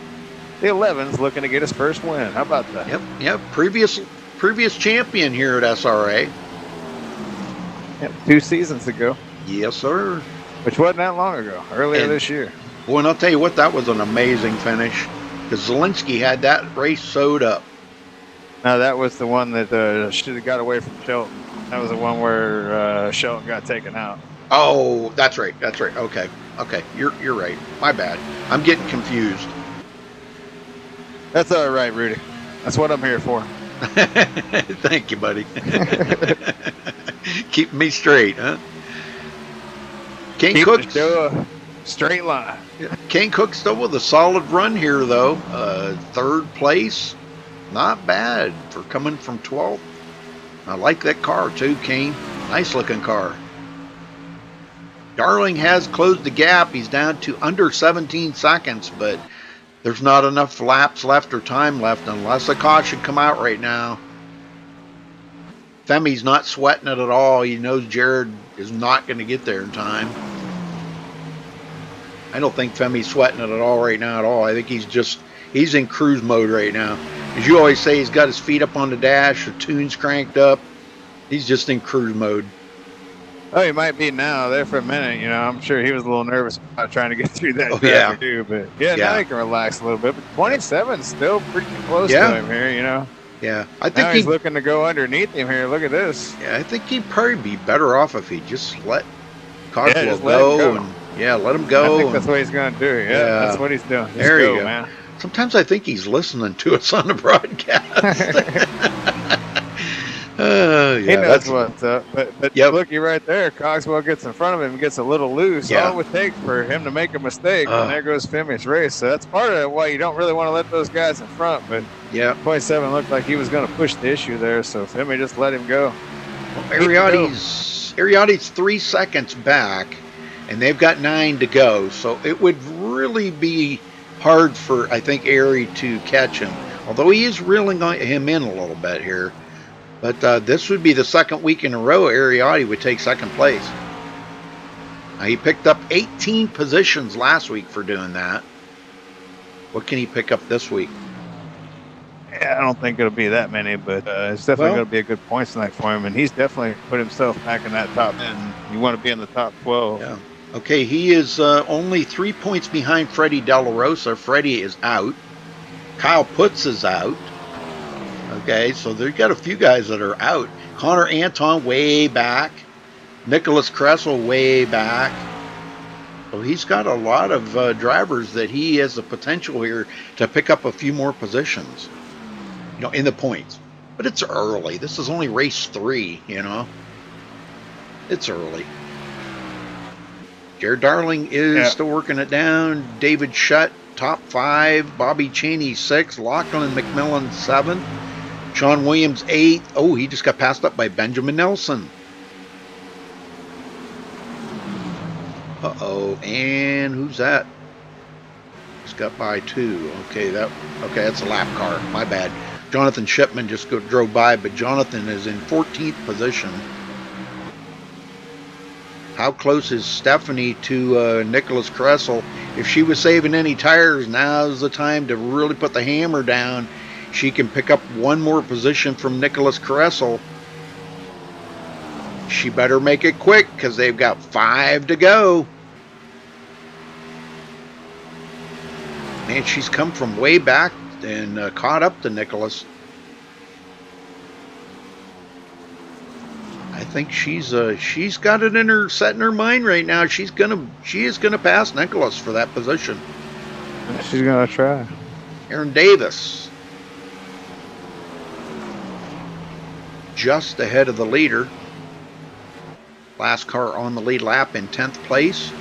The 11's looking to get his first win. How about that? Yep. Previous champion here at SRA. Yep, 2 seasons ago. Yes, sir. Which wasn't that long ago, earlier this year. Boy, and I'll tell you what, that was an amazing finish. Because Zielinski had that race sewed up. No, that was the one that should have got away from Shelton. That was the one where Shelton got taken out. Oh, that's right. Okay, you're right. My bad. I'm getting confused. That's all right, Rudy. That's what I'm here for. Thank you, buddy. Keeping me straight, huh? Kane Cook's still a straight line. Kane Cook still with a solid run here, though. 3rd place, not bad for coming from 12th. I like that car too, Kane. Nice looking car. Darling has closed the gap. He's down to under 17 seconds, but there's not enough laps left or time left unless a caution come out right now. Femi's not sweating it at all. He knows Jared is not going to get there in time. I don't think Femi's sweating it at all right now at all. I think he's in cruise mode right now. As you always say, he's got his feet up on the dash, the tune's cranked up. He's just in cruise mode. Oh, he might be now. There for a minute, you know. I'm sure he was a little nervous about trying to get through that traffic too. But now he can relax a little bit. But 27's still pretty close to him here, you know. Yeah, I think he's looking to go underneath him here. Look at this. Yeah, I think he'd probably be better off if he just let Cogswell go. And let him go. I think that's what he's going to do. Yeah, that's what he's doing. There you go, man. Sometimes I think he's listening to us on the broadcast. He knows what's up. But looky right there. Cogswell gets in front of him and gets a little loose. All it would take for him to make a mistake, and there goes Femi's race. So that's part of why you don't really want to let those guys in front. But 27 looked like he was going to push the issue there, so Femi just let him go. Well, Ariadne's 3 seconds back, and they've got 9 to go. So it would really be hard for, I think, Ari to catch him. Although he is reeling him in a little bit here. But this would be the 2nd week in a row Ariadne would take 2nd place. He picked up 18 positions last week for doing that. What can he pick up this week? Yeah, I don't think it'll be that many, but it's definitely going to be a good points night for him. And he's definitely put himself back in that top 10. You want to be in the top 12. Yeah. Okay, he is only 3 points behind Freddie De La Rosa. Freddie is out. Kyle Putz is out. Okay, so they've got a few guys that are out. Connor Anton way back. Nicholas Kressel way back. So he's got a lot of drivers that he has the potential here to pick up a few more positions, you know, in the points. But it's early. This is only race 3, you know. It's early. Jared Darling is still working it down. David Shutt, top 5. Bobby Cheney, 6. Lachlan McMillan, 7. Sean Williams, 8. Oh, he just got passed up by Benjamin Nelson. Uh-oh. And who's that? Just got by 2. Okay, that's a lap car. My bad. Jonathan Shipman just drove by, but Jonathan is in 14th position. How close is Stephanie to Nicholas Kressel? If she was saving any tires, now's the time to really put the hammer down. She can pick up one more position from Nicholas Kressel. She better make it quick because they've got 5 to go. Man, she's come from way back and caught up to Nicholas. I think she's got it in her set in her mind right now. She is gonna pass Nicholas for that position. She's gonna try. Aaron Davis just ahead of the leader. Last car on the lead lap in 10th place.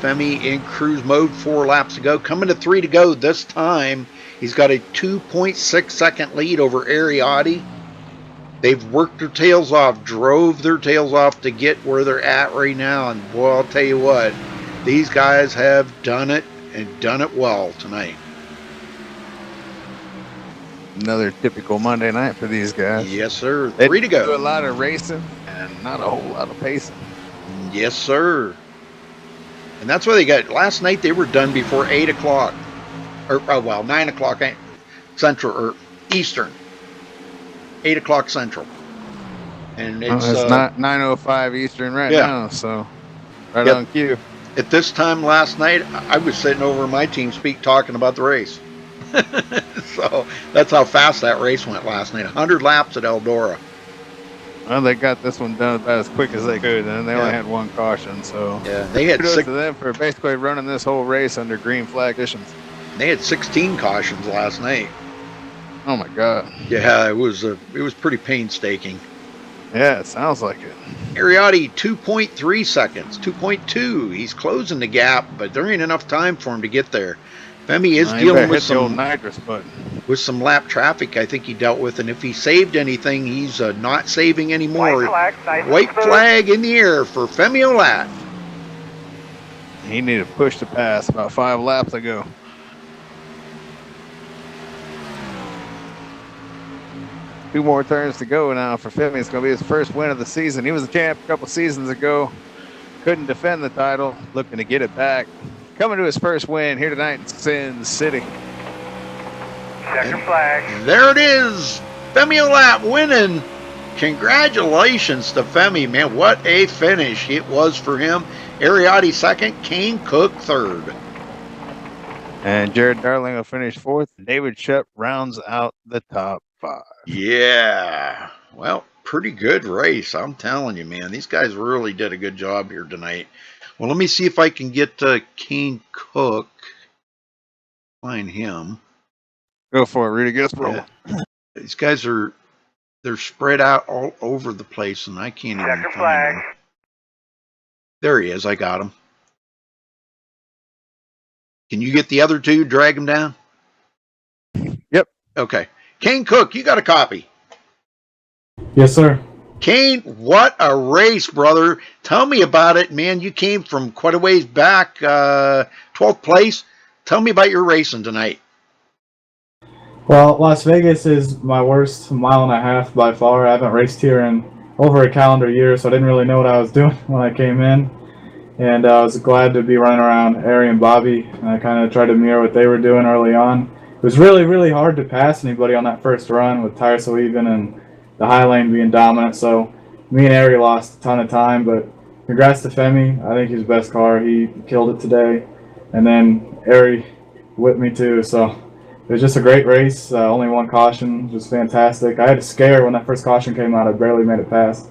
Femi in cruise mode, 4 laps to go. Coming to 3 to go this time. He's got a 2.6 second lead over Ariotti. They've worked their tails off, drove their tails off to get where they're at right now. And boy, I'll tell you what, these guys have done it and done it well tonight. Another typical Monday night for these guys. Yes, sir. They 3 to go. do a lot of racing and not a whole lot of pacing. Yes, sir. And that's why they got, last night they were done before 8 o'clock. Or, well, 9 o'clock Central, or Eastern. 8 o'clock Central. And it's not 9:05 Eastern right now, so right on cue. At this time last night, I was sitting over my team speak talking about the race. So that's how fast that race went last night. 100 laps at Eldora. Well, they got this one done about as quick as they could, and they only had 1 caution. So they had kudos to them for basically running this whole race under green flag conditions. They had 16 cautions last night. Oh my God! Yeah, it was pretty painstaking. Yeah, it sounds like it. Ariotti 2.3 seconds, 2.2. He's closing the gap, but there ain't enough time for him to get there. Femi is dealing with some nitrous button. With some lap traffic. I think he dealt with, and if he saved anything, he's not saving anymore. White flag in the air for Femi Olat. He needed to push to pass about 5 laps ago. Two more turns to go now for Femi. It's going to be his first win of the season. He was a champ a couple seasons ago. Couldn't defend the title. Looking to get it back. Coming to his first win here tonight in Sin City. Second flag. There it is. Femi Olat winning. Congratulations to Femi, man. What a finish it was for him. Ariotti second, Kane Cook third. And Jared Darling will finish 4th. David Shep rounds out the top 5. Yeah. Well, pretty good race. I'm telling you, man. These guys really did a good job here tonight. Well, let me see if I can get Kane Cook. Find him. Go for it, Rudy. Get us rolling. These guys they're spread out all over the place, and I can't even find him. There he is. I got him. Can you get the other 2? Drag them down? Yep. Okay. Kane Cook, you got a copy. Yes, sir. Kane, what a race, brother. Tell me about it, man. You came from quite a ways back, 12th place. Tell me about your racing tonight. Well, Las Vegas is my worst 1.5 miles by far. I haven't raced here in over a calendar year, so I didn't really know what I was doing when I came in. And I was glad to be running around Ari and Bobby, and I kind of tried to mirror what they were doing early on. It was really, really hard to pass anybody on that first run with tires so even and the high lane being dominant. So me and Ari lost a ton of time, but congrats to Femi. I think he's the best car. He killed it today. And then Ari whipped me too. So it was just a great race. Only 1 caution, just fantastic. I had a scare when that first caution came out. I barely made it past.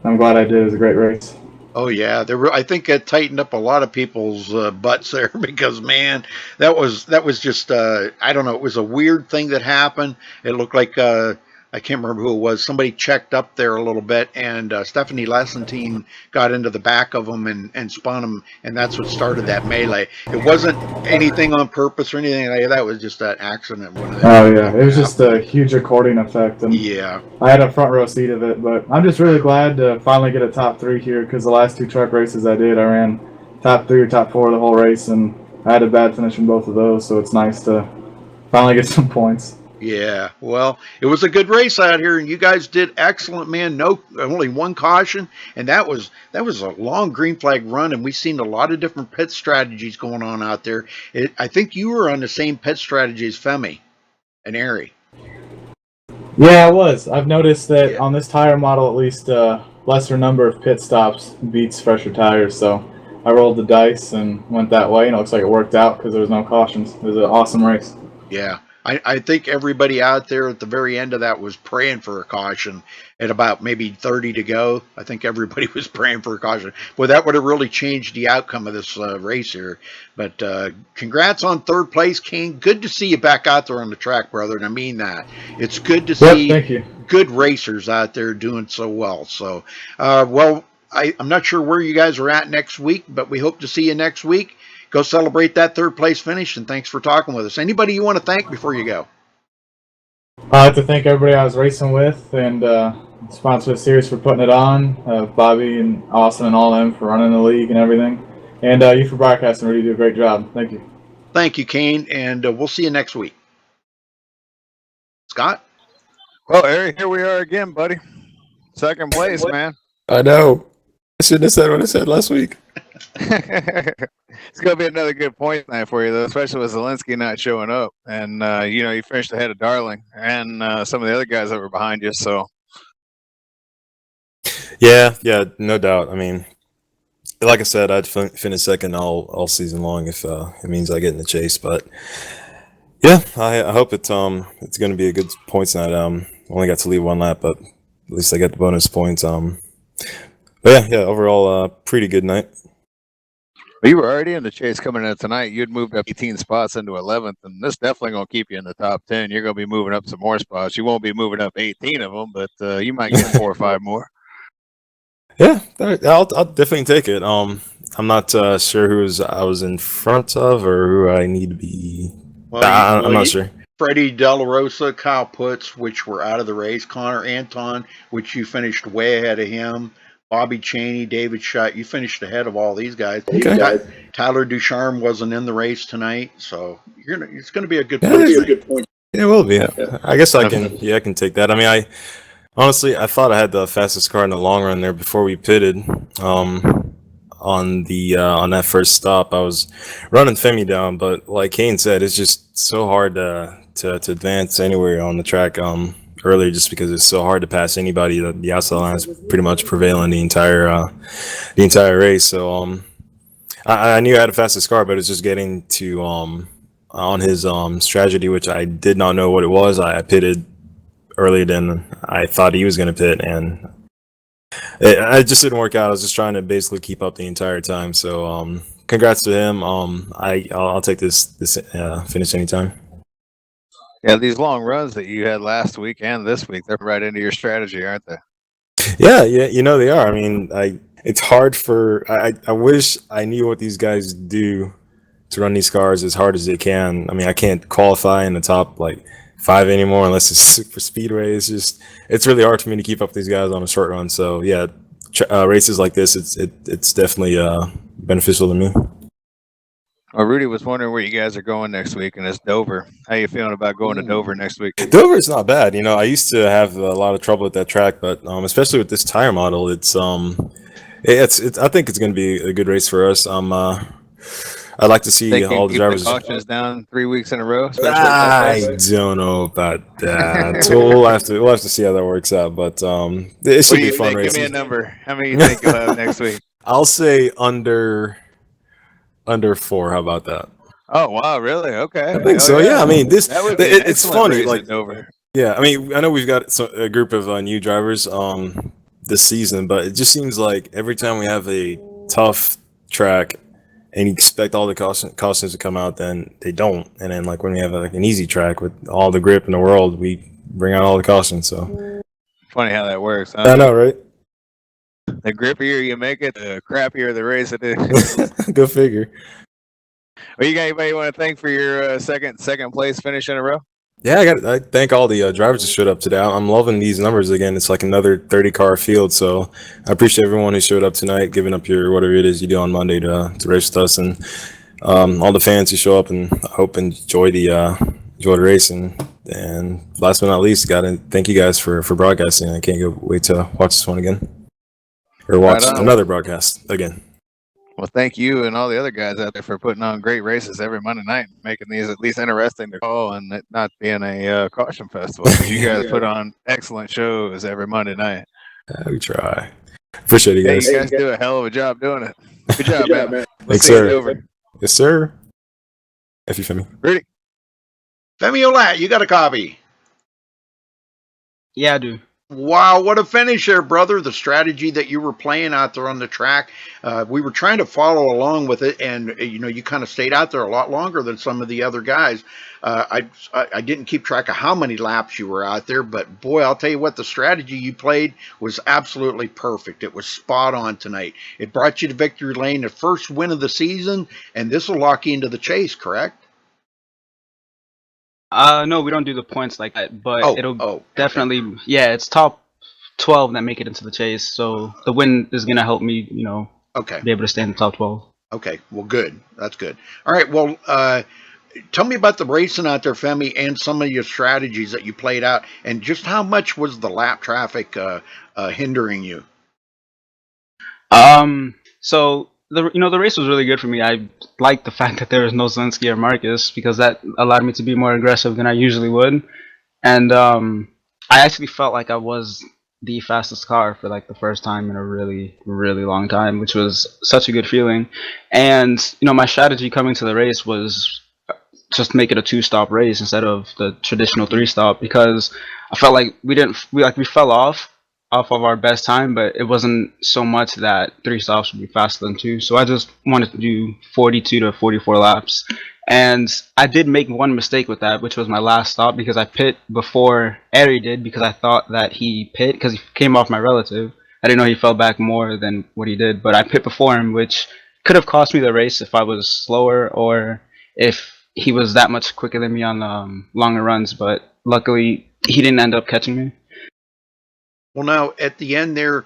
I'm glad I did. It was a great race. Oh yeah, I think it tightened up a lot of people's butts there because man, that was just I don't know. It was a weird thing that happened. It looked like I can't remember who it was. Somebody checked up there a little bit, and Stephanie Lessentine got into the back of them and spun them, and that's what started that melee. It wasn't anything on purpose or anything like that. It was just an accident. Oh, yeah. It was just a huge recording effect. And yeah. I had a front row seat of it, but I'm just really glad to finally get a top 3 here because the last 2 truck races I did, I ran top 3 or top 4 the whole race, and I had a bad finish in both of those, so it's nice to finally get some points. Yeah, well, it was a good race out here, and you guys did excellent, man. No, only one caution, and that was a long green flag run, and we've seen a lot of different pit strategies going on out there. I think you were on the same pit strategy as Femi and Ari. Yeah, I was. I've noticed that Yeah. on this tire model, at least, lesser number of pit stops beats fresher tires. So I rolled the dice and went that way, and it looks like it worked out because there was no cautions. It was an awesome race. Yeah, I think everybody out there at the very end of that was praying for a caution at about maybe 30 to go. I think everybody was praying for a caution. Well, that would have really changed the outcome of this race here. But congrats on third place, King. Good to see you back out there on the track, brother. And I mean that. It's good to Yep, see thank you. good racers out there doing so well. So, well, I'm not sure where you guys are at next week, but we hope to see you next week. Go celebrate that third place finish, and thanks for talking with us. Anybody you want to thank before you go? I'd like to thank everybody I was racing with and sponsor the series for putting it on. Bobby and Austin and all of them for running the league and everything. And you for broadcasting. Really do a great job. Thank you. Thank you, Kane, and we'll see you next week. Scott? Well, Eric, here we are again, buddy. Second place, man. I know. I shouldn't have said what I said last week. It's going to be another good point night for you, though, especially with Zelensky not showing up. And, you finished ahead of Darling and some of the other guys that were behind you. So, Yeah, no doubt. I mean, like I said, I'd finish second all season long if it means I get in the chase. But yeah, I hope it's going to be a good points night. Only got to leave one lap, but at least I got the bonus points. But yeah, overall, pretty good night. well, you were already in the chase coming in tonight. You'd moved up 18 spots into 11th, and this definitely going to keep you in the top 10. You're going to be moving up some more spots. You won't be moving up 18 of them, but you might get 4 or 5 more. Yeah, I'll definitely take it. I'm not sure who I was in front of or who I need to be. Well, I'm not sure. Freddie De La Rosa, Kyle Putz, which were out of the race. Connor Anton, which you finished way ahead of him. Bobby Cheney, David Schutt, you finished ahead of all these guys. Okay. Tyler Ducharme wasn't in the race tonight, so it's going to be a good point. Yeah, it will be. Yeah. I guess I can take that. I mean, honestly, I thought I had the fastest car in the long run there before we pitted. On that first stop, I was running Femi down, but like Kane said, it's just so hard to advance anywhere on the track earlier, just because it's so hard to pass anybody. The outside line is pretty much prevailing the entire race. So I knew I had the fastest car, but it's just getting to on his strategy, which I did not know what it was. I pitted earlier than I thought he was going to pit, and it just didn't work out. I was just trying to basically keep up the entire time. So congrats to him. I'll take this finish anytime. Yeah, these long runs that you had last week and this week, they're right into your strategy, aren't they? Yeah, they are. I mean, it's hard for I wish I knew what these guys do to run these cars as hard as they can. I mean, I can't qualify in the top 5 anymore unless it's super speedway. It's really hard for me to keep up with these guys on a short run. So yeah, races like this, it's definitely beneficial to me. Well, Rudy was wondering where you guys are going next week, and it's Dover. How you feeling about going to Dover next week? Dover is not bad. I used to have a lot of trouble at that track, but especially with this tire model, I think it's going to be a good race for us. I'd like to see all the drivers. The cautions down 3 weeks in a row. I don't know about that. So we'll have to see how that works out. But it should be fun racing. Give me a number. How many you think you'll have next week? I'll say under 4. How about that? Oh wow, really? Okay. I think so. Yeah. I mean, it's funny. Over. Yeah. I mean, I know we've got a group of new drivers this season, but it just seems like every time we have a tough track and you expect all the cautions to come out, then they don't. And then when we have an easy track with all the grip in the world, we bring out all the cautions. So funny how that works. Huh? I know, right? The grippier you make it, the crappier the race it is. Go figure. Well, you got anybody you want to thank for your second place finish in a row? Yeah, I thank all the drivers that showed up today. I'm loving these numbers again. It's like another 30-car field, so I appreciate everyone who showed up tonight, giving up your whatever it is you do on Monday to race with us, and all the fans who show up, and I hope enjoy the enjoyed racing. And last but not least, gotta thank you guys for broadcasting. I can't wait to watch this one again, or watch Right on. another broadcast again. Well, thank you and all the other guys out there for putting on great races every Monday night, making these at least interesting to call and it not being a caution festival. Because you guys put on excellent shows every Monday night. We try. Appreciate you guys. Hey, you guys do a hell of a job doing it. Good job, man. We'll Thanks, see you sir. over. Yes, sir. If you feel me. Ready? Femi Olat, you got a copy. Yeah, I do. Wow, what a finish there, brother. The strategy that you were playing out there on the track, we were trying to follow along with it, and you kind of stayed out there a lot longer than some of the other guys. I didn't keep track of how many laps you were out there, but boy, I'll tell you what, the strategy you played was absolutely perfect. It was spot on tonight. It brought you to victory lane, the first win of the season, and this will lock you into the chase, correct? No, we don't do the points like that, but it'll definitely, okay. Yeah, it's top 12 that make it into the chase, so the win is going to help me, okay, be able to stay in the top 12. Okay, well, good. That's good. All right, well, tell me about the racing out there, Femi, and some of your strategies that you played out, and just how much was the lap traffic hindering you? So the race was really good for me. I liked the fact that there was no Zelensky or Marcus because that allowed me to be more aggressive than I usually would, and I actually felt like I was the fastest car for like the first time in a really, really long time, which was such a good feeling. And my strategy coming to the race was just make it a 2-stop race instead of the traditional 3-stop because I felt like we fell off of our best time, but it wasn't so much that 3 stops would be faster than 2. So I just wanted to do 42 to 44 laps. And I did make one mistake with that, which was my last stop because I pit before Ari did because I thought that he pit because he came off my relative. I didn't know he fell back more than what he did, but I pit before him, which could have cost me the race if I was slower or if he was that much quicker than me on longer runs. But luckily, he didn't end up catching me. Well, now at the end there,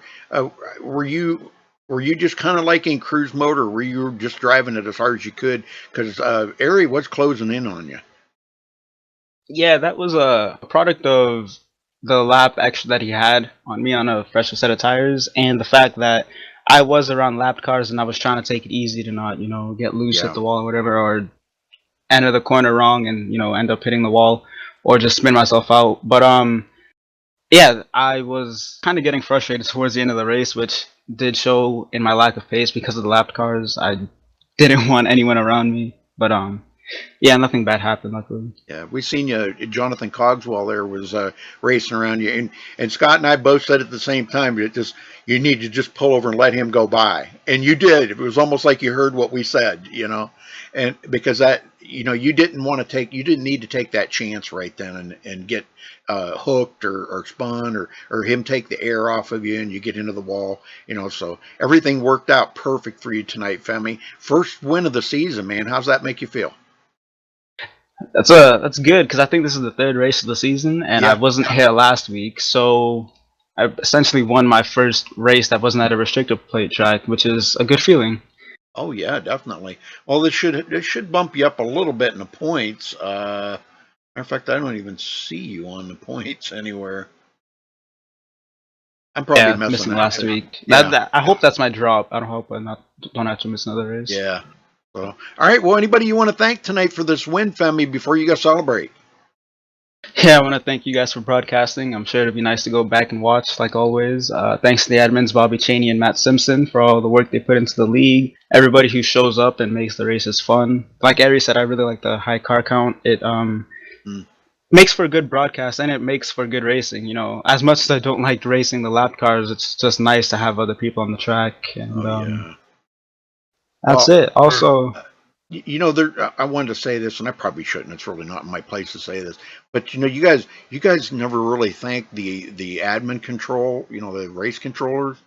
were you just kind of like in cruise mode, or were you just driving it as hard as you could? Because Ari was closing in on you. Yeah, that was a product of the lap extra that he had on me on a fresher set of tires, and the fact that I was around lapped cars and I was trying to take it easy to not, get loose at the wall or whatever, or enter the corner wrong and end up hitting the wall, or just spin myself out. But yeah, I was kind of getting frustrated towards the end of the race, which did show in my lack of pace because of the lapped cars. I didn't want anyone around me, but yeah, nothing bad happened, luckily. Yeah, we seen you. Jonathan Cogswell there was racing around you, and Scott and I both said at the same time, you need to just pull over and let him go by, and you did. It was almost like you heard what we said, and because that, you didn't need to take that chance right then and get hooked or spun or him take the air off of you and you get into the wall, So everything worked out perfect for you tonight, Femi. First win of the season, man. How's that make you feel? That's good because I think this is the 3rd race of the season, and I wasn't here last week, so I essentially won my first race that wasn't at a restricted plate track, which is a good feeling. Oh yeah, definitely. Well, this should bump you up a little bit in the points. Matter of fact, I don't even see you on the points anywhere. I'm probably missing last week. Yeah. I hope that's my drop. I don't have to miss another race. Yeah. So, all right. Well, anybody you want to thank tonight for this win, Femi, before you go celebrate? Yeah, I want to thank you guys for broadcasting. I'm sure it'd be nice to go back and watch, like always. Thanks to the admins, Bobby Cheney and Matt Simpson, for all the work they put into the league. Everybody who shows up and makes the races fun. Like Ari said, I really like the high car count. It makes for a good broadcast and it makes for good racing. As much as I don't like racing the lap cars, it's just nice to have other people on the track. And that's it. Also, I wanted to say this, and I probably shouldn't. It's really not my place to say this, but you guys never really thank the admin control. The race controllers.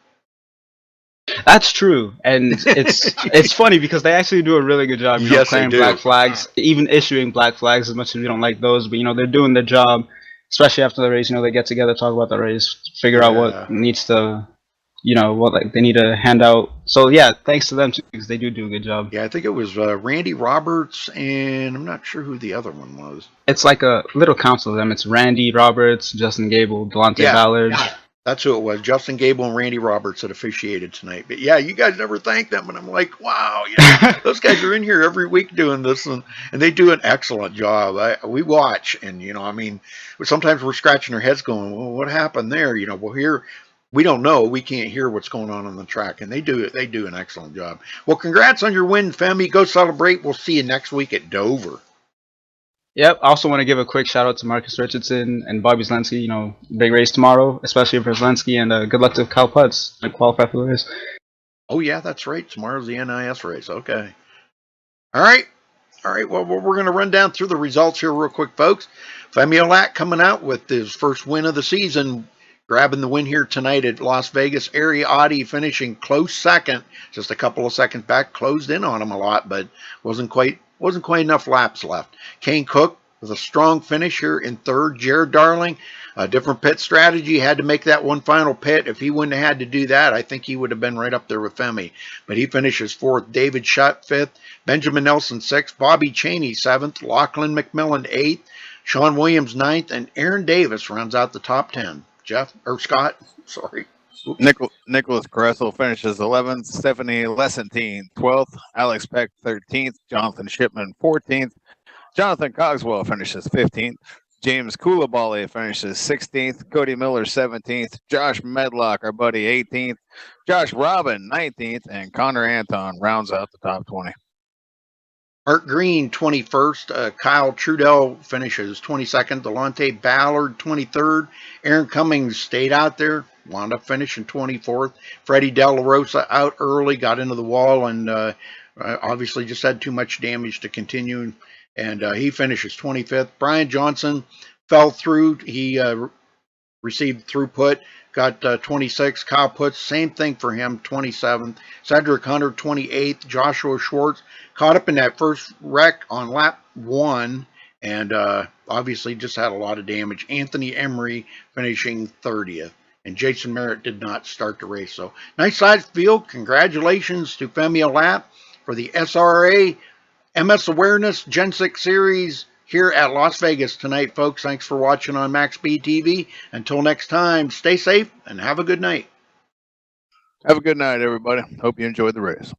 That's true, and it's funny because they actually do a really good job. Clearing black flags, even issuing black flags. As much as we don't like those, but they're doing their job. Especially after the race, they get together, talk about the race, figure out what needs to you know, what like they need to hand out. So yeah, thanks to them too, because they do a good job. Yeah, I think it was Randy Roberts, and I'm not sure who the other one was. It's like a little council of them. It's Randy Roberts, Justin Gable, Delonte Yeah, Ballard. that's who it was. Justin Gable and Randy Roberts that officiated tonight. But yeah, you guys never thank them, and I'm like, wow, those guys are in here every week doing this, and they do an excellent job. We watch, and I mean, sometimes we're scratching our heads, going, well, what happened there? Well, here we don't know. We can't hear what's going on the track, and they do it. They do an excellent job. Well, congrats on your win, Femi. Go celebrate. We'll see you next week at Dover. Yep. I also want to give a quick shout out to Marcus Richardson and Bobby Zelensky. You know, big race tomorrow, especially for Zelensky, and good luck to Kyle Putz to qualify for the race. Oh yeah, that's right. Tomorrow's the NIS race. Okay. All right. Well, we're going to run down through the results here real quick, folks. Femi Olat coming out with his first win of the season, grabbing the win here tonight at Las Vegas. Ari Adi finishing close second, just a couple of seconds back. Closed in on him a lot, but wasn't quite enough laps left. Kane Cook with a strong finish here in third. Jared Darling, a different pit strategy, had to make that one final pit. If he wouldn't have had to do that, I think he would have been right up there with Femi. But he finishes fourth. David Shutt fifth. Benjamin Nelson sixth. Bobby Cheney seventh. Lachlan McMillan eighth. Sean Williams ninth. And Aaron Davis rounds out the top 10. Scott, sorry. Nicholas Kressel finishes 11th. Stephanie Lessentine 12th. Alex Peck 13th. Jonathan Shipman 14th. Jonathan Cogswell finishes 15th. James Coulibaly finishes 16th. Cody Miller 17th. Josh Medlock, our buddy, 18th. Josh Robin 19th. And Connor Anton rounds out the top 20. Art Green 21st. Kyle Trudell finishes 22nd. Delonte Ballard 23rd. Aaron Cummings stayed out there, wound up finishing 24th. Freddie De La Rosa out early, got into the wall, and obviously just had too much damage to continue. And he finishes 25th. Brian Johnson fell through. He received throughput, got 26. Kyle Putz, same thing for him, 27th. Cedric Hunter, 28th. Joshua Schwartz caught up in that first wreck on lap 1, and obviously just had a lot of damage. Anthony Emery finishing 30th. And Jason Merritt did not start the race. So nice sized field. Congratulations to Femi Olat for the SRA MS Awareness Gen 6 Series here at Las Vegas tonight, folks. Thanks for watching on MaxSpeedTV. Until next time, stay safe and have a good night. Have a good night, everybody. Hope you enjoyed the race.